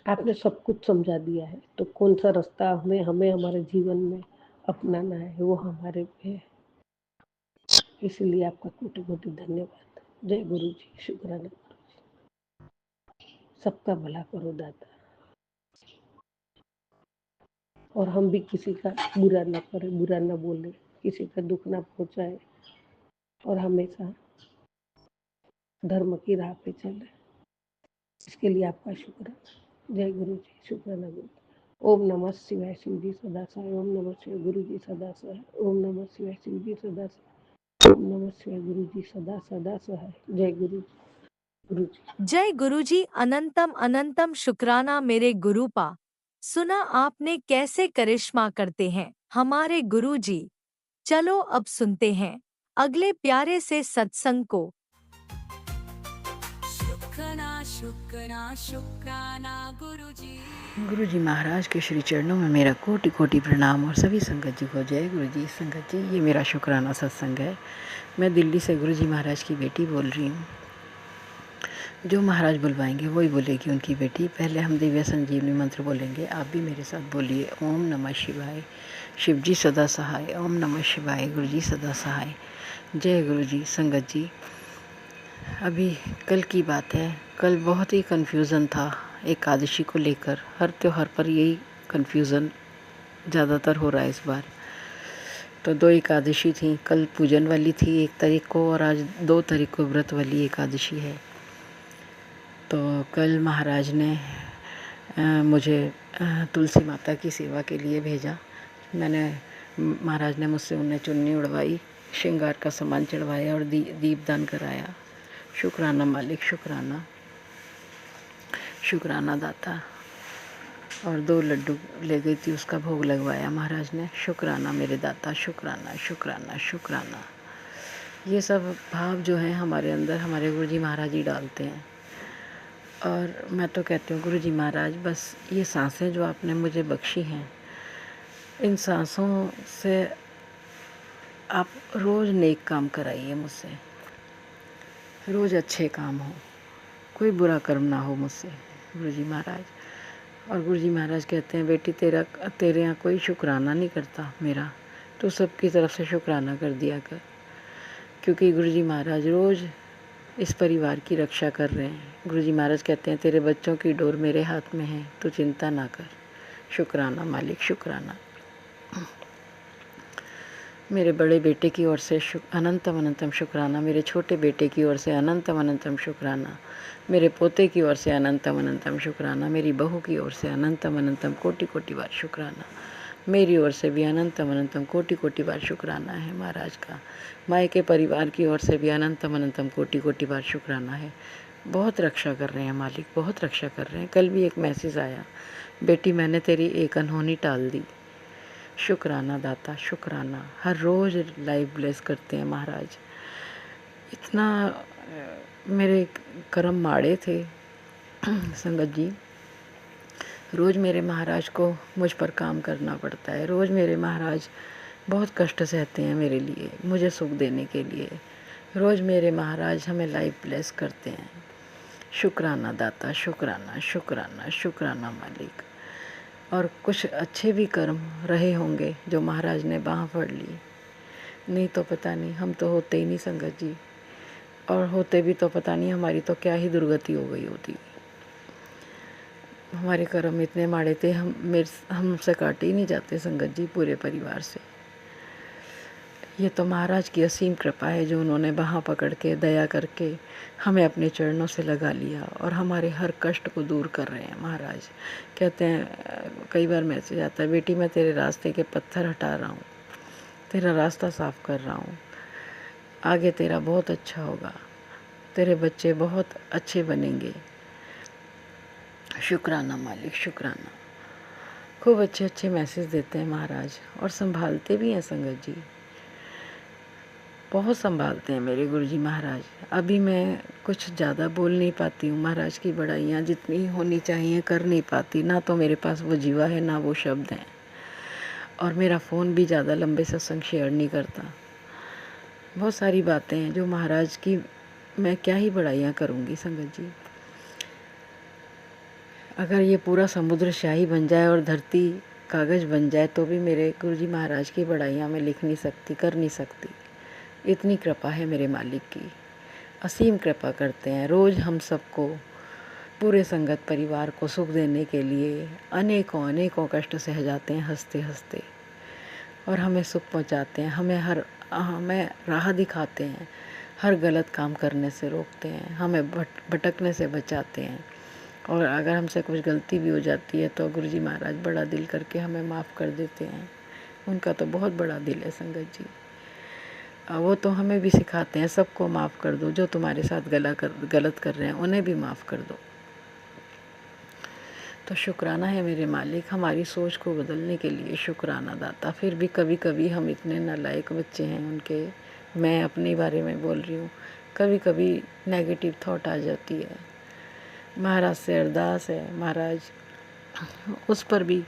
आपने सब कुछ समझा दिया है, तो कौन सा रास्ता हमें हमारे जीवन में अपनाना है वो हमारे पे है, इसलिए आपका कोटि कोटि धन्यवाद। जय गुरु जी, शुक्राना गुरु जी। सबका भला करो दाता, और हम भी किसी का बुरा ना करें, बुरा ना बोले, किसी का दुख ना पहुंचाए और हमेशा धर्म की राह पे चले, इसके लिए आपका शुक्र। जय गुरु जी, शुक्राना गुरु। ओम नमः शिवाय, शिव जी सदा सहाय। ओम नमः शिवाय, गुरु जी सदा सहाय। ओम नमः शिवाय, शिव जी सदा सहाय। ओम नमः शिवाय, गुरु जी सदा सदा सहाय। जय गुरु जी, गुरु जी। जय गुरुजी, अनंतम अनंतम शुक्राना मेरे गुरुपा। सुना आपने कैसे करिश्मा करते हैं हमारे गुरुजी। चलो अब सुनते हैं अगले प्यारे से सत्संग को। शुक्राना शुक्राना शुक्राना गुरुजी। गुरु जी महाराज के श्री चरणों में मेरा कोटि कोटि प्रणाम और सभी संगत जी को जय गुरु जी। संगत जी, ये मेरा शुक्राना सत्संग है। मैं दिल्ली से गुरु जी महाराज की बेटी बोल रही हूँ। जो महाराज बुलवाएंगे वही बोलेगी उनकी बेटी। पहले हम दिव्य संजीवनी मंत्र बोलेंगे, आप भी मेरे साथ बोलिए। ओम नमः शिवाय, शिव जी सदा सहाय। ओम नमः शिवाय, गुरु जी सदा सहाय। जय गुरु जी। संगत जी, अभी कल की बात है, कल बहुत ही कन्फ्यूज़न था एकादशी को लेकर। हर त्योहार पर यही कन्फ्यूज़न ज़्यादातर हो रहा है इस बार। तो 2 एकादशी थी, कल पूजन वाली थी 1 तारीख को और आज 2 तारीख को व्रत वाली एकादशी है। तो कल महाराज ने मुझे तुलसी माता की सेवा के लिए भेजा। महाराज ने मुझसे उन्हें चुन्नी उड़वाई, श्रृंगार का सामान चढ़वाया और दीपदान कराया। शुक्राना मालिक, शुक्राना, शुक्राना दाता। और 2 लड्डू ले गई थी, उसका भोग लगवाया महाराज ने। शुक्राना मेरे दाता, शुक्राना शुक्राना शुक्राना। ये सब भाव जो हैं हमारे अंदर हमारे गुरुजी महाराज ही डालते हैं। और मैं तो कहती हूँ गुरुजी महाराज, बस ये सांसें जो आपने मुझे बख्शी हैं, इन सांसों से आप रोज़ नेक काम कराइए मुझसे, रोज़ अच्छे काम हो, कोई बुरा कर्म ना हो मुझसे गुरुजी महाराज। और गुरुजी महाराज कहते हैं, बेटी तेरे यहाँ कोई शुक्राना नहीं करता मेरा, तो सबकी तरफ से शुक्राना कर दिया कर, क्योंकि गुरुजी महाराज रोज़ इस परिवार की रक्षा कर रहे हैं। गुरुजी महाराज कहते हैं, तेरे बच्चों की डोर मेरे हाथ में है, तू चिंता ना कर। शुक्राना मालिक, शुक्राना। मेरे बड़े बेटे की ओर से अनंतम अनंतम शुक्राना, मेरे छोटे बेटे की ओर से अनंतम अनंतम शुक्राना, मेरे पोते की ओर से अनंतम अनंतम शुक्राना, मेरी बहू की ओर से अनंतम अनंतम कोटि कोटि बार शुक्राना, मेरी ओर से भी अनंतम अनंतम कोटि कोटि बार शुक्राना है महाराज का। मायके परिवार की ओर से भी अनंतम अनंतम कोटि कोटि बार शुक्राना है। बहुत रक्षा कर रहे हैं मालिक, बहुत रक्षा कर रहे हैं। कल भी एक मैसेज आया, बेटी मैंने तेरी एक अनहोनी टाल दी। शुक्राना दाता, शुक्राना। हर रोज़ लाइव ब्लेस करते हैं महाराज। इतना मेरे कर्म माड़े थे संगत जी, रोज़ मेरे महाराज को मुझ पर काम करना पड़ता है। रोज़ मेरे महाराज बहुत कष्ट सहते हैं मेरे लिए, मुझे सुख देने के लिए। रोज़ मेरे महाराज हमें लाइव ब्लेस करते हैं। शुक्राना दाता, शुक्राना शुक्राना शुक्राना मालिक। और कुछ अच्छे भी कर्म रहे होंगे जो महाराज ने बाँह पड़ ली, नहीं तो पता नहीं, हम तो होते ही नहीं संगत जी, और होते भी तो पता नहीं हमारी तो क्या ही दुर्गति हो गई होती। हमारे कर्म इतने माड़े थे, हमसे काटे ही नहीं जाते संगत जी, पूरे परिवार से। ये तो महाराज की असीम कृपा है जो उन्होंने बाँह पकड़ के दया करके हमें अपने चरणों से लगा लिया और हमारे हर कष्ट को दूर कर रहे हैं। महाराज कहते हैं, कई बार मैसेज आता है, बेटी मैं तेरे रास्ते के पत्थर हटा रहा हूँ, तेरा रास्ता साफ कर रहा हूँ, आगे तेरा बहुत अच्छा होगा, तेरे बच्चे बहुत अच्छे बनेंगे। शुक्राना मालिक, शुक्राना। खूब अच्छे अच्छे मैसेज देते हैं महाराज और संभालते भी हैं संगत जी, बहुत संभालते हैं मेरे गुरुजी महाराज। अभी मैं कुछ ज़्यादा बोल नहीं पाती हूँ, महाराज की बड़ाइयाँ जितनी होनी चाहिए कर नहीं पाती, ना तो मेरे पास वो जीवा है ना वो शब्द हैं, और मेरा फ़ोन भी ज़्यादा लंबे सत्संग शेयर नहीं करता। बहुत सारी बातें हैं जो महाराज की मैं क्या ही बड़ाइयाँ करूँगी संगत जी। अगर ये पूरा समुद्र शाही बन जाए और धरती कागज़ बन जाए तो भी मेरे गुरुजी महाराज की बड़ाइयाँ मैं लिख नहीं सकती, कर नहीं सकती। इतनी कृपा है मेरे मालिक की, असीम कृपा करते हैं। रोज़ हम सबको, पूरे संगत परिवार को सुख देने के लिए अनेकों अनेकों कष्ट सह जाते हैं हंसते हंसते, और हमें सुख पहुंचाते हैं, हमें राह दिखाते हैं, हर गलत काम करने से रोकते हैं, हमें भटकने से बचाते हैं। और अगर हमसे कुछ गलती भी हो जाती है तो गुरुजी महाराज बड़ा दिल करके हमें माफ़ कर देते हैं। उनका तो बहुत बड़ा दिल है संगत जी। वो तो हमें भी सिखाते हैं, सबको माफ़ कर दो, जो तुम्हारे साथ गलत कर रहे हैं उन्हें भी माफ़ कर दो। तो शुक्राना है मेरे मालिक, हमारी सोच को बदलने के लिए शुक्राना दाता। फिर भी कभी कभी हम इतने नालायक बच्चे हैं उनके, मैं अपने बारे में बोल रही हूँ, कभी कभी नेगेटिव थॉट आ जाती है। महाराज से अरदास है, महाराज उस पर भी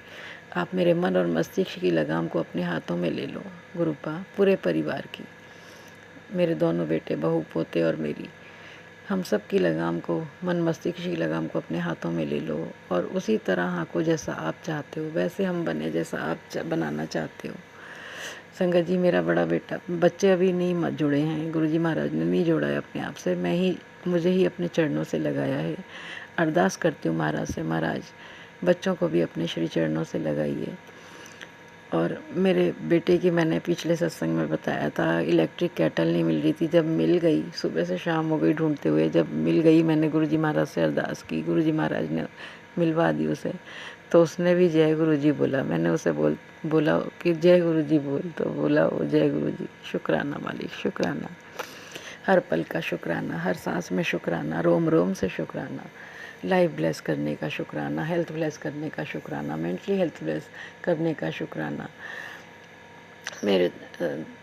आप मेरे मन और मस्तिष्क की लगाम को अपने हाथों में ले लो गुरुपा, पूरे परिवार की, मेरे दोनों बेटे, बहू, पोते और मेरी, हम सब की लगाम को, मन मस्तिष्क की लगाम को अपने हाथों में ले लो और उसी तरह हाँको जैसा आप चाहते हो, वैसे हम बने जैसा आप बनाना चाहते हो। संगत जी, मेरा बड़ा बेटा, बच्चे अभी नहीं जुड़े हैं, गुरुजी महाराज ने नहीं जोड़ा है अपने आप से, मुझे ही अपने चरणों से लगाया है। अरदास करती हूँ महाराज से, महाराज बच्चों को भी अपने श्री चरणों से लगाइए। और मेरे बेटे की मैंने पिछले सत्संग में बताया था, इलेक्ट्रिक केटल नहीं मिल रही थी, जब मिल गई, सुबह से शाम हो गई ढूंढते हुए, जब मिल गई मैंने गुरुजी महाराज से अरदास की, गुरुजी महाराज ने मिलवा दी उसे, तो उसने भी जय गुरुजी बोला। मैंने उसे बोला कि जय गुरुजी बोल, तो बोला वो जय गुरुजी। शुक्राना मालिक, शुक्राना, हर पल का शुक्राना, हर सांस में शुक्राना, रोम रोम से शुक्राना, लाइफ ब्लेस करने का शुक्राना, हेल्थ ब्लेस करने का शुक्राना, मेंटली हेल्थ ब्लेस करने का शुक्राना, मेरे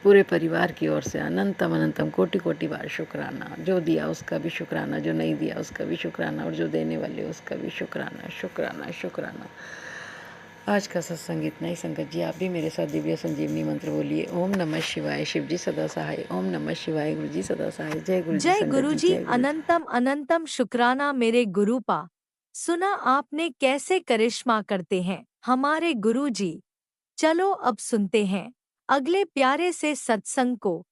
पूरे परिवार की ओर से अनंतम अनंतम कोटि कोटि बार शुक्राना। जो दिया उसका भी शुक्राना, जो नहीं दिया उसका भी शुक्राना, और जो देने वाले उसका भी शुक्राना, शुक्राना शुक्राना। आज का सत्संग इतना ही संगत जी। आप भी मेरे साथ दिव्य संजीवनी मंत्र बोलिए, ओम नमः शिवाय, शिव जी सदा सहाय, ओम नमः शिवाय, गुरु जी सदा सहाय। जय गुरु जी, जय संगत गुरु जी, जी, जय गुरु जी। अनंतम अनंतम शुक्राना मेरे गुरुपा। सुना आपने कैसे करिश्मा करते हैं हमारे गुरु जी। चलो अब सुनते हैं अगले प्यारे से सत्संग को।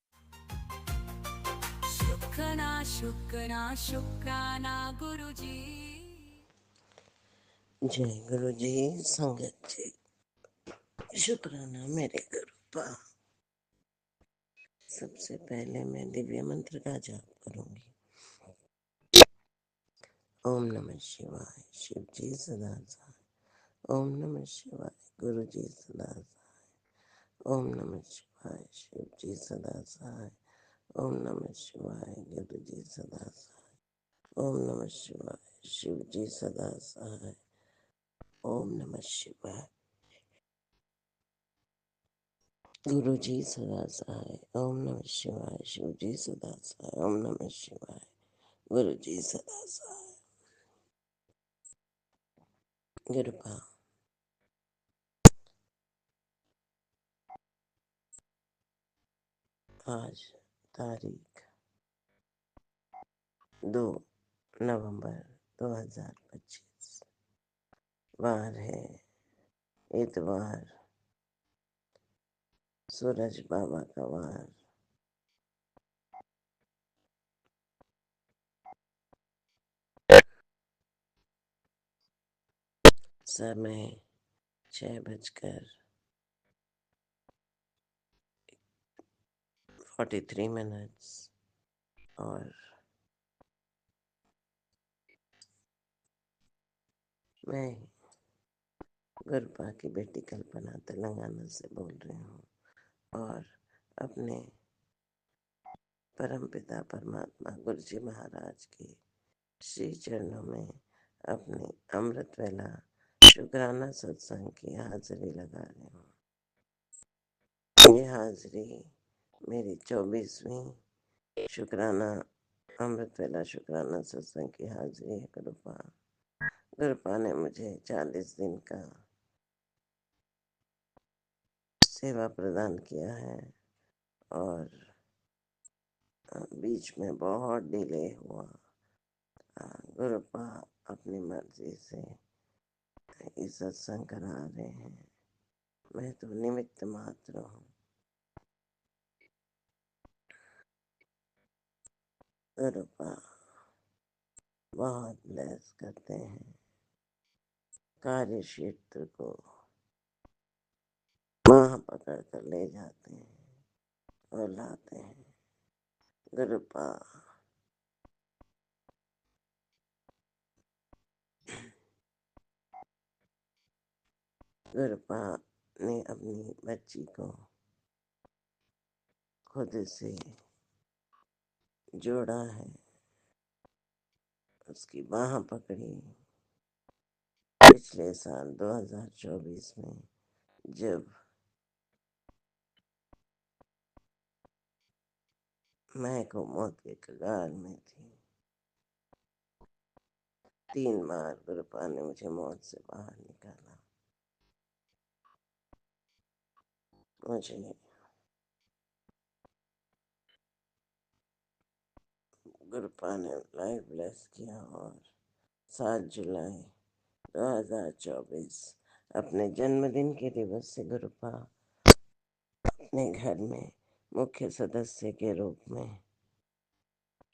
शुक्राना शुक्राना शुक्राना गुरुजी। जय गुरु जी, संगत जी, शुक्राना मेरे गुरुपा। सबसे पहले मैं दिव्य मंत्र का जाप करूंगी। ओम नमः शिवाय, शिव जी सदा सहाय, ओम नमः शिवाय, गुरु जी सदा सहाय, ओम नमः शिवाय, शिव जी सदा सहाय, ओम नमः शिवाय, गुरु जी सदा सहाय, ओम नमः शिवाय, शिव जी सदा सहाय, ओम नमः शिवाय, गुरु जी सदा सहाय, ओम नमः शिवाय, शिव जी सदा सहाय, ओम नमः शिवाय, गुरु जी सदा सहाय। गुरुपा। आज तारीख 2 नवंबर 2025। वार है इतवार, सूरज बाबा का वार। समय 6:43 और मैं गुरपा की बेटी कल्पना तेलंगाना से बोल रही हूँ और अपने परमपिता परमात्मा गुरुजी महाराज के श्री चरणों में अपनी अमृत वेला शुक्राना सत्संग की हाजिरी लगा रही हूँ। ये हाजिरी मेरी 24वीं शुक्राना अमृत वेला शुक्राना सत्संग की हाजिरी है। गुरुपा ने मुझे 40 दिन का सेवा प्रदान किया है और बीच में बहुत डिले हुआ। गुरुपा अपनी मर्जी से इस सत्संग करा रहे हैं, मैं तो निमित्त मात्र हूँ। गुरुपा बहुत ब्लेस करते हैं, कार्य क्षेत्र को वहाँ पकड़ कर ले जाते हैं और लाते हैं। गुरुपा ने अपनी बच्ची को खुद से जोड़ा है, उसकी बाह पकड़ी पिछले साल 2024 में, जब मैं को मौत के कगार में थी। 3 बार गुरुपा ने मुझे मौत से बाहर निकाला। मुझे गुरुपा ने लाइफ ब्लेस किया और 7 जुलाई 2024 अपने जन्मदिन के दिवस से गुरुपा अपने घर में मुख्य सदस्य के रूप में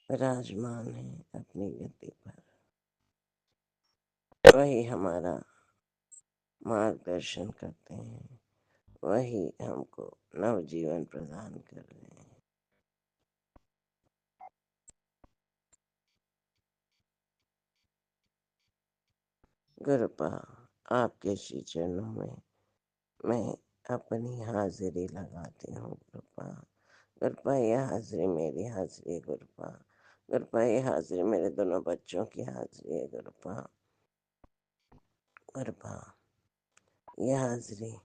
विराजमान है अपनी गद्दी पर। वही हमारा मार्गदर्शन करते हैं, वही हमको नवजीवन प्रदान कर रहे हैं। गुरुपा आपके श्री चरणों में मैं अपनी हाजिरी लगाती हूँ। गुरुपा ये हाजिरी मेरी हाजिरी है। गुरुपा ये हाजिरी मेरे दोनों बच्चों की हाजिरी है। गुरुपा ये हाजिरी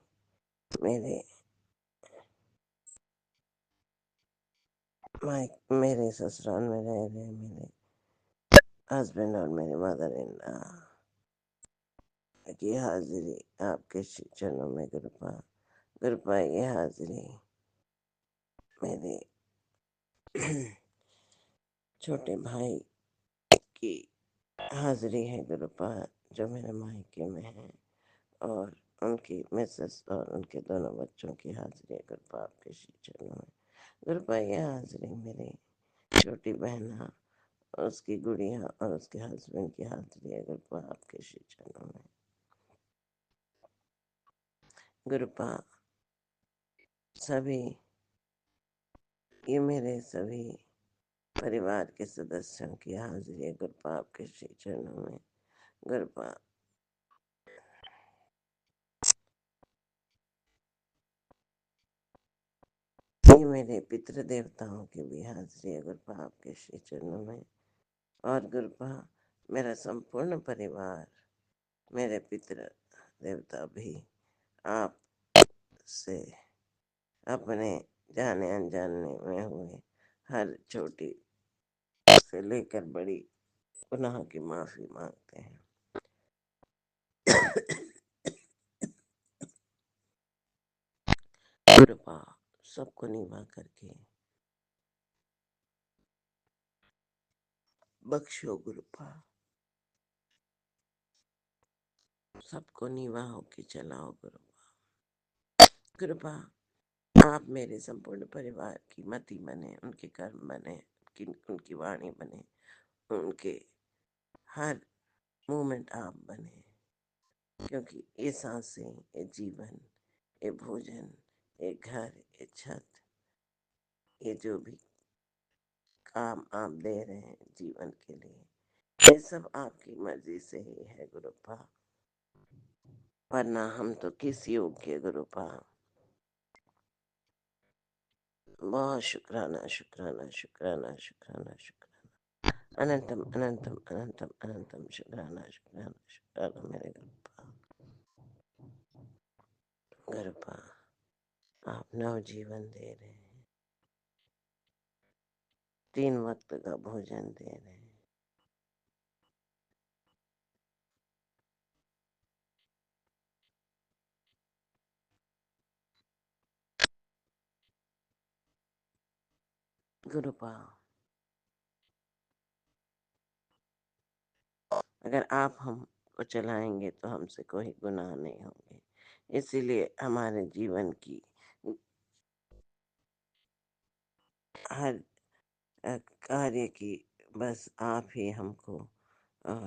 मेरे ससुराल में रह रहे मेरे हस्बैंड और मेरे मदर इन लॉ की हाजिरी आपके चरणों में। गुरुपा ये हाजिरी मेरे छोटे भाई की हाजिरी है। गुरुपा जो मेरे मायके में है और उनकी मिसेस और उनके दोनों बच्चों की हाजिरी है। गुरुपा आपके श्री चरणों में। गुरुपा ये हाजिरी मेरी छोटी बहना और उसकी गुड़िया और उसके हस्बैंड की हाजिरी है। गुरुपा आपके श्री चरणों में। गुरुपा ये मेरे सभी परिवार के सदस्यों की हाजिरी है। गुरुपा आपके श्री चरणों में। गुरुपा ये मेरे पितृ देवताओं की भी हाजिरी है। गुरुपा आपके श्री चरणों में। और गुरुपा मेरा संपूर्ण परिवार, मेरे पितृ देवता भी आप से अपने जाने अनजाने में हुए हर छोटी से लेकर बड़ी गुनाह की माफी मांगते हैं। गुरुपा सबको निभा करके बख्शो गुरुपा, सबको निवाहों की चलाओ गुरुपा। गुरुपा, आप मेरे संपूर्ण परिवार की मति बने, उनके कर्म बने, उनकी वाणी बने, उनके हर मोमेंट आप बने, क्योंकि ये सांसें, ये जीवन, ये भोजन, ये घर, ये छत, ये जो भी काम आप दे रहे हैं जीवन के लिए, ये सब आपकी मर्जी से ही है गुरुपा, वरना हम तो किस योग्य गुरुपा। बहुत शुक्राना शुक्राना शुक्राना शुक्राना शुक्राना, अनंतम अनंतम अनंतम अनंतम शुक्राना शुक्राना शुक्राना मेरे गुरुपा। गुरुपा, आप नव जीवन दे रहे हैं, 3 वक्त का भोजन दे रहे हैं। गुरुपा, अगर आप हमको चलाएंगे तो हमसे कोई गुनाह नहीं होंगे, इसीलिए हमारे जीवन की हर कार्य की बस आप ही हमको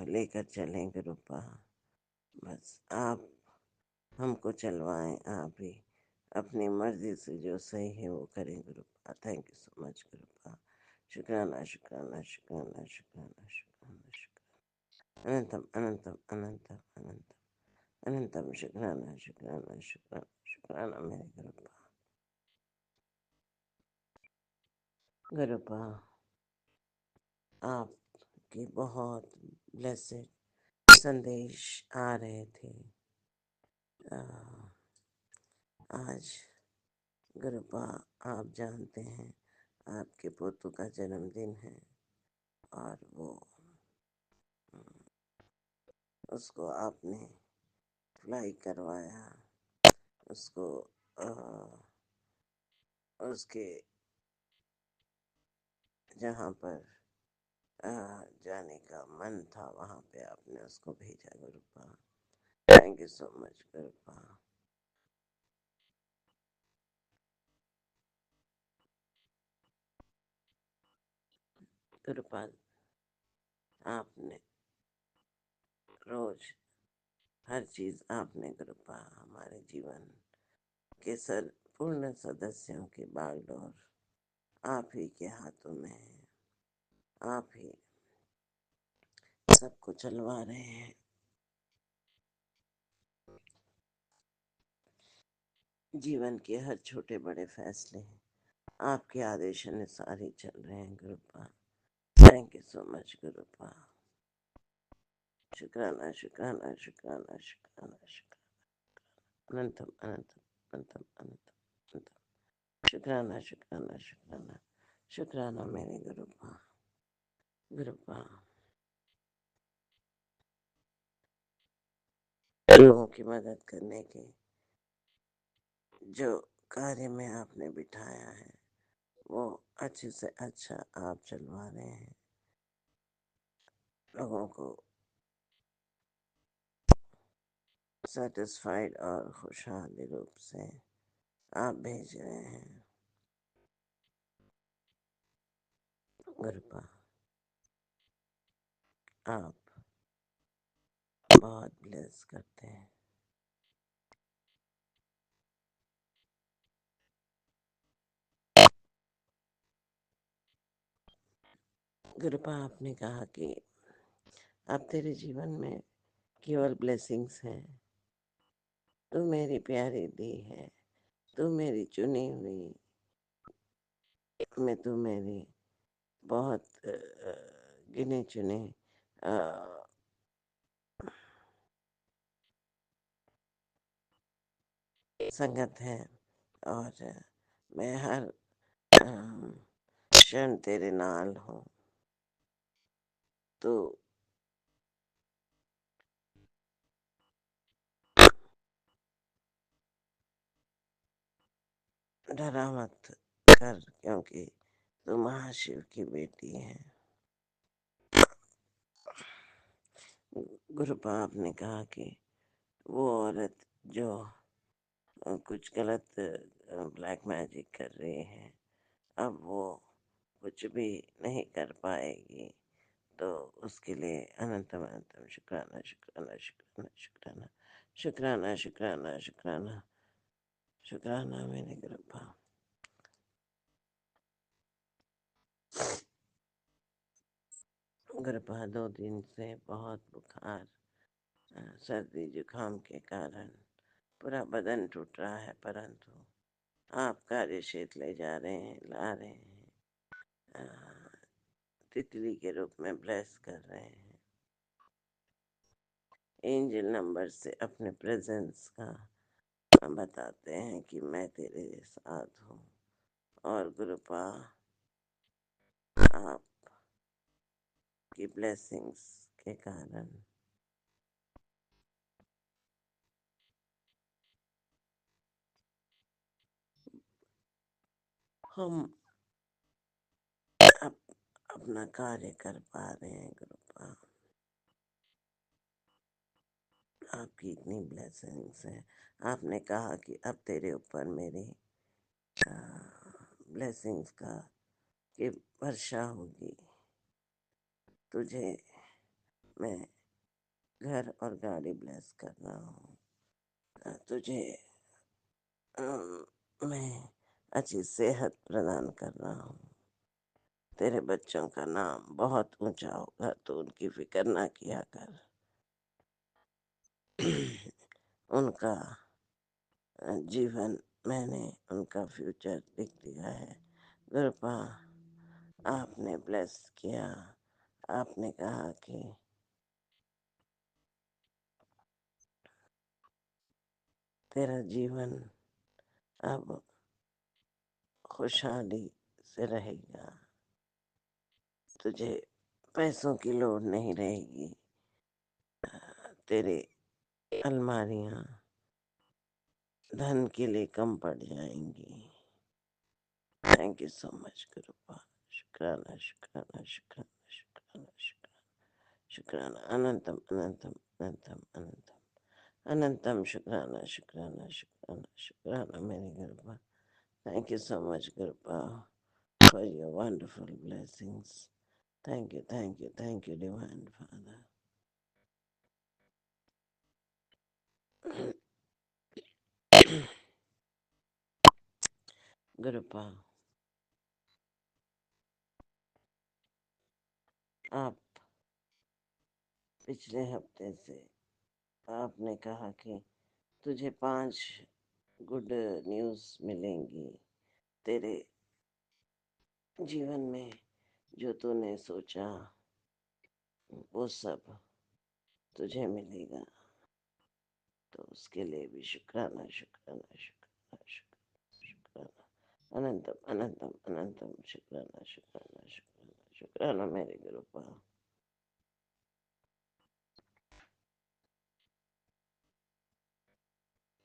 लेकर चलें गुरुपा, बस आप हमको चलवाएं, आप ही अपनी मर्जी से जो सही है वो करें गुरुपा। Thank you so much गुरुपा। शुक्राना शुक्राना शुक्राना शुक्राना शुक्राना शुक्राना, अनंतम अनंतम अनंतम अनंतम अनंतम शुक्राना शुक्राना शुक्राना शुक्राना मेरे गुरुपा। गुरुपा, आपके बहुत ब्लेसेड संदेश आ रहे थे आज। गुरुपा, आप जानते हैं आपके पोतों का जन्मदिन है और वो उसको आपने फ्लाई करवाया, उसको उसके जहाँ पर जाने का मन था वहाँ पे आपने उसको भेजा गुरुपा। Thank you so much गुरुपा। गुरुपा, आपने रोज हर चीज आपने गुरुपा हमारे जीवन के पूर्ण सदस्यों की बागडोर आप ही के हाथों में है, आप ही सबको चलवा रहे हैं। जीवन के हर छोटे बड़े फैसले आपके आदेश अनुसार ही चल रहे हैं गुरुपा। Thank you so much गुरुपा। शुक्राना शुक्राना शुक्राना शुक्राना शुक्राना, अनंतम अनंतम अनंतम अनंतम अनंतम शुक्राना शुक्राना शुक्राना शुक्राना मेरे गुरुपा। गुरुपा, लोगों की मदद करने के जो कार्य में आपने बिठाया है वो अच्छे से अच्छा आप चलवा रहे हैं, लोगों को सेटिस्फाइड और खुशहाली रूप से आप भेज रहे हैं गुरुपा। आप बहुत ब्लेस करते हैं। गुरुपा, आपने कहा कि अब तेरे जीवन में केवल ब्लेसिंग्स हैं, तू मेरी प्यारी दी है, तू मेरी चुनी हुई, मैं तू मेरी बहुत गिने चुने संगत है और मैं हर क्षण तेरे नाल हूँ। तो डरा मत कर, क्योंकि तू महाशिव की बेटी है। गुरुपाप ने कहा कि वो औरत जो कुछ गलत ब्लैक मैजिक कर रही है, अब वो कुछ भी नहीं कर पाएगी, तो उसके लिए अनंतम अनंतम शुक्राना शुक्राना शुक्राना शुक्राना शुक्राना शुक्राना शुक्राना शुक्राना मेरे गुरुपा। गुरुपा 2 दिन से बहुत बुखार, सर्दी जुकाम के कारण पूरा बदन टूट रहा है, परंतु आप कार्य क्षेत्र ले जा रहे हैं, ला रहे हैं, तितली के रूप में ब्लेस कर रहे हैं। एंजल नंबर से अपने प्रेजेंस का बताते हैं कि मैं तेरे साथ हूँ। और गुरुपा आप की ब्लेसिंग्स के कारण हम अपना कार्य कर पा रहे हैं। गुरुपा आपकी इतनी ब्लेसिंग्स है। आपने कहा कि अब तेरे ऊपर मेरी ब्लेसिंग्स का की वर्षा होगी। तुझे मैं घर और गाड़ी ब्लेस कर रहा हूँ। तुझे मैं अच्छी सेहत प्रदान कर रहा हूँ। तेरे बच्चों का नाम बहुत ऊंचा होगा, तो उनकी फिक्र ना किया कर। उनका जीवन मैंने उनका फ्यूचर लिख दिया है। गुरुपा आपने ब्लेस किया। आपने कहा कि तेरा जीवन अब खुशहाली से रहेगा। तुझे पैसों की लोड़ नहीं रहेगी। तेरे अलमारियां धन के लिए कम पड़ जाएंगी। Thank you so much गुरुपा। शुक्राना शुक्राना शुक्राना शुक्राना शुक्राना शुक्राना अनंतम अनंतम अनंतम अनंतम अनंतम शुक्राना शुक्राना शुक्राना शुक्राना मेरे गुरुपा। थैंक यू सो मच गुरुपा for your wonderful blessings. Thank you, thank you, thank you, Divine Father. गुरुपा आप पिछले हफ्ते से आपने कहा कि तुझे 5 गुड न्यूज़ मिलेंगी। तेरे जीवन में जो तूने सोचा वो सब तुझे मिलेगा। तो उसके लिए भी शुक्राना शुक्राना शुक्राना शुक्राना शुक्राना अनंतम अनंतम अनंतम शुक्राना शुक्राना शुक्राना शुक्राना मेरे गुरुपा।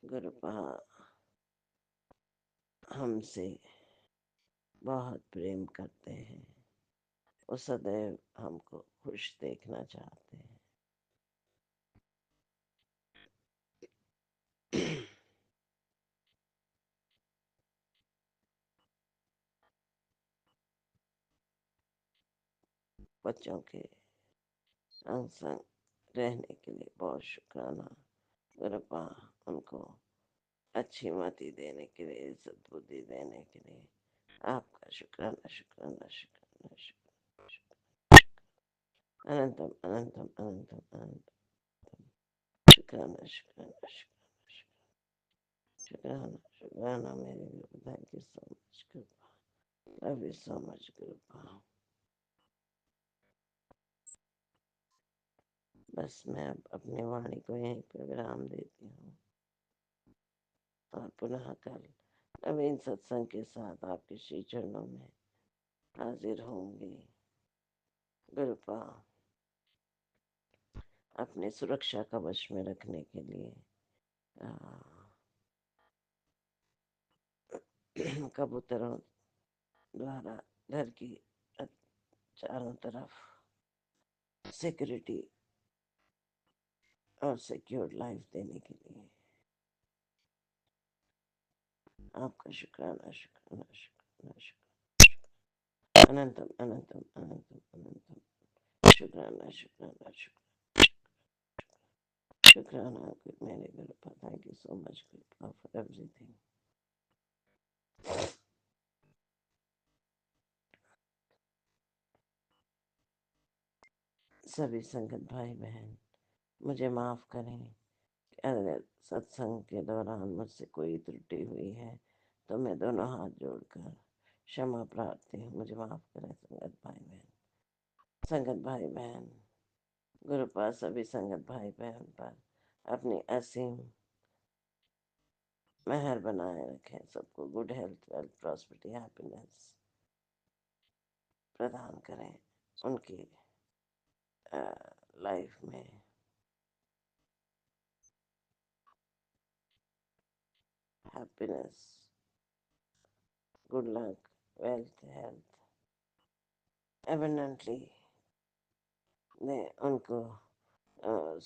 गुरुपा हमसे बहुत प्रेम करते हैं। वो सदैव हमको खुश देखना चाहते हैं। बच्चों के संग संग रहने के लिए बहुत शुक्राना गुरुपा। उनको अच्छी मति देने के लिए, सद्बुद्धि देने के लिए आपका शुक्राना शुक्राना शुक्राना शुक्राना शुक्राना अनंतम अनंतम अनंतम अनंतम शुक्राना शुक्राना शुक्राना शुक्राना शुक्राना मेरे गुरु। थैंक यू सो मच गुरुपा। लव यू सो मच गुरुपा। बस मैं अब अपनी वाणी को यहीं पर विराम देती हूँ और पुनः कल नवीन सत्संग के साथ आपके श्री चरणों में हाजिर होंगी। गुरुपा अपने सुरक्षा कवच में रखने के लिए कबूतरों द्वारा घर की चारों तरफ सिक्योरिटी और सिक्योर लाइफ देने के लिए आपका शुक्राना शुक्राना शुक्राना शुक्राना अनंतम अनंतम अनंतम अनंतम शुक्राना शुक्राना शुक्राना मेरे गुरुपा। थैंक यू सो मच गुरुपा फॉर एवरीथिंग। सभी संगत भाई बहन मुझे माफ़ करें कि अगर सत्संग के दौरान मुझसे कोई त्रुटि हुई है तो मैं दोनों हाथ जोड़कर क्षमा प्रार्थी हूँ। मुझे माफ़ करें संगत भाई बहन गुरुपाद सभी संगत भाई बहन पर अपनी असीम मेहर बनाए रखें। सबको good health, wealth, prosperity, happiness प्रदान करें। उनकी लाइफ में happiness, good luck, wealth, health abundantly ने उनको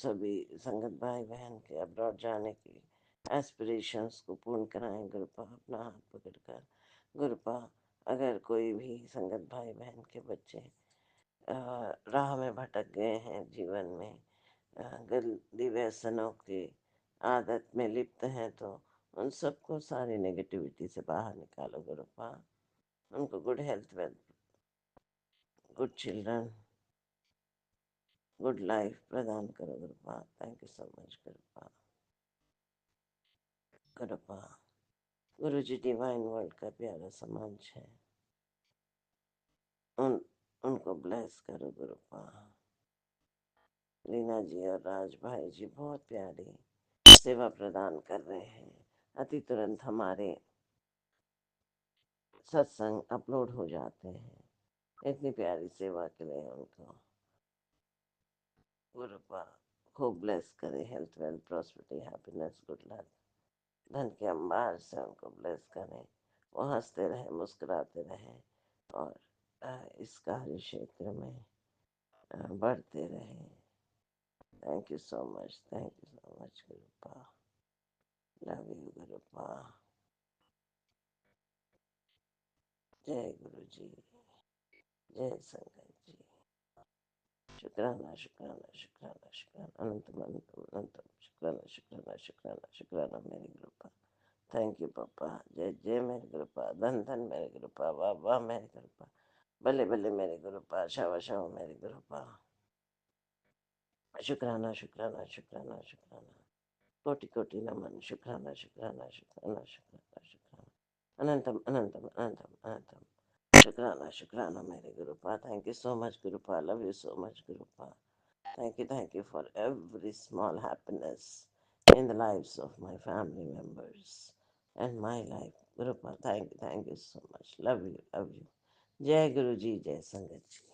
सभी संगत भाई बहन के अब्रॉड जाने की एस्पिरेशंस को पूर्ण कराएं। गुरुपा अपना हाथ पकड़कर गुरुपा अगर कोई भी संगत भाई बहन के बच्चे राह में भटक गए हैं, जीवन में गंदी व्यसनों की आदत में लिप्त हैं, तो उन सबको सारी नेगेटिविटी से बाहर निकालो गुरुपा। उनको good health, wealth, good children, good life प्रदान करो गुरुपा। Thank you so much गुरुपा। गुरुपा Guru ji divine world का प्यारा समाज है, उनको ब्लेस करो गुरुपा। रीना जी और राज भाई जी बहुत प्यारी सेवा प्रदान कर रहे हैं। अति तुरंत हमारे सत्संग अपलोड हो जाते हैं। इतनी प्यारी सेवा के लिए उनको गुरुपा खूब ब्लेस करे। Health, wealth, prosperity, happiness, good luck, धन के अंबार से उनको ब्लेस करें। वो हंसते रहे, मुस्कुराते रहे और इस कार्य क्षेत्र में बढ़ते रहे। Thank you so much, thank you so much गुरुपा। लव यू गुरुपा। जय गुरु जी, जय संगत जी। शुक्राना शुक्राना शुक्राना शुक्राना अनंतम अनंतम अनंतम शुक्राना शुक्राना शुक्राना शुक्राना मेरे गुरुपा। थैंक यू पापा। जय जय मेरे गुरुपा। धन धन मेरे गुरुपा। वाह वाह मेरे गुरुपा। बल्ले बल्ले मेरे गुरुपा। शावा शावा मेरे गुरुपा। शुक्राना शुक्राना शुक्राना शुक्राना कोटि कोटि नमन। शुक्राना शुक्राना शुक्राना शुक्राना शुक्राना अनंतम अनंतम अनंतम अनंतम शुक्राना शुक्राना मेरे गुरुपा। थैंक यू सो मच गुरुपा। लव यू so much गुरुपा। Thank you for every small happiness in the lives of my family members and my life. Gurupa, thank you so much. Love you, love you. जय गुरु जी, जय संगत जी।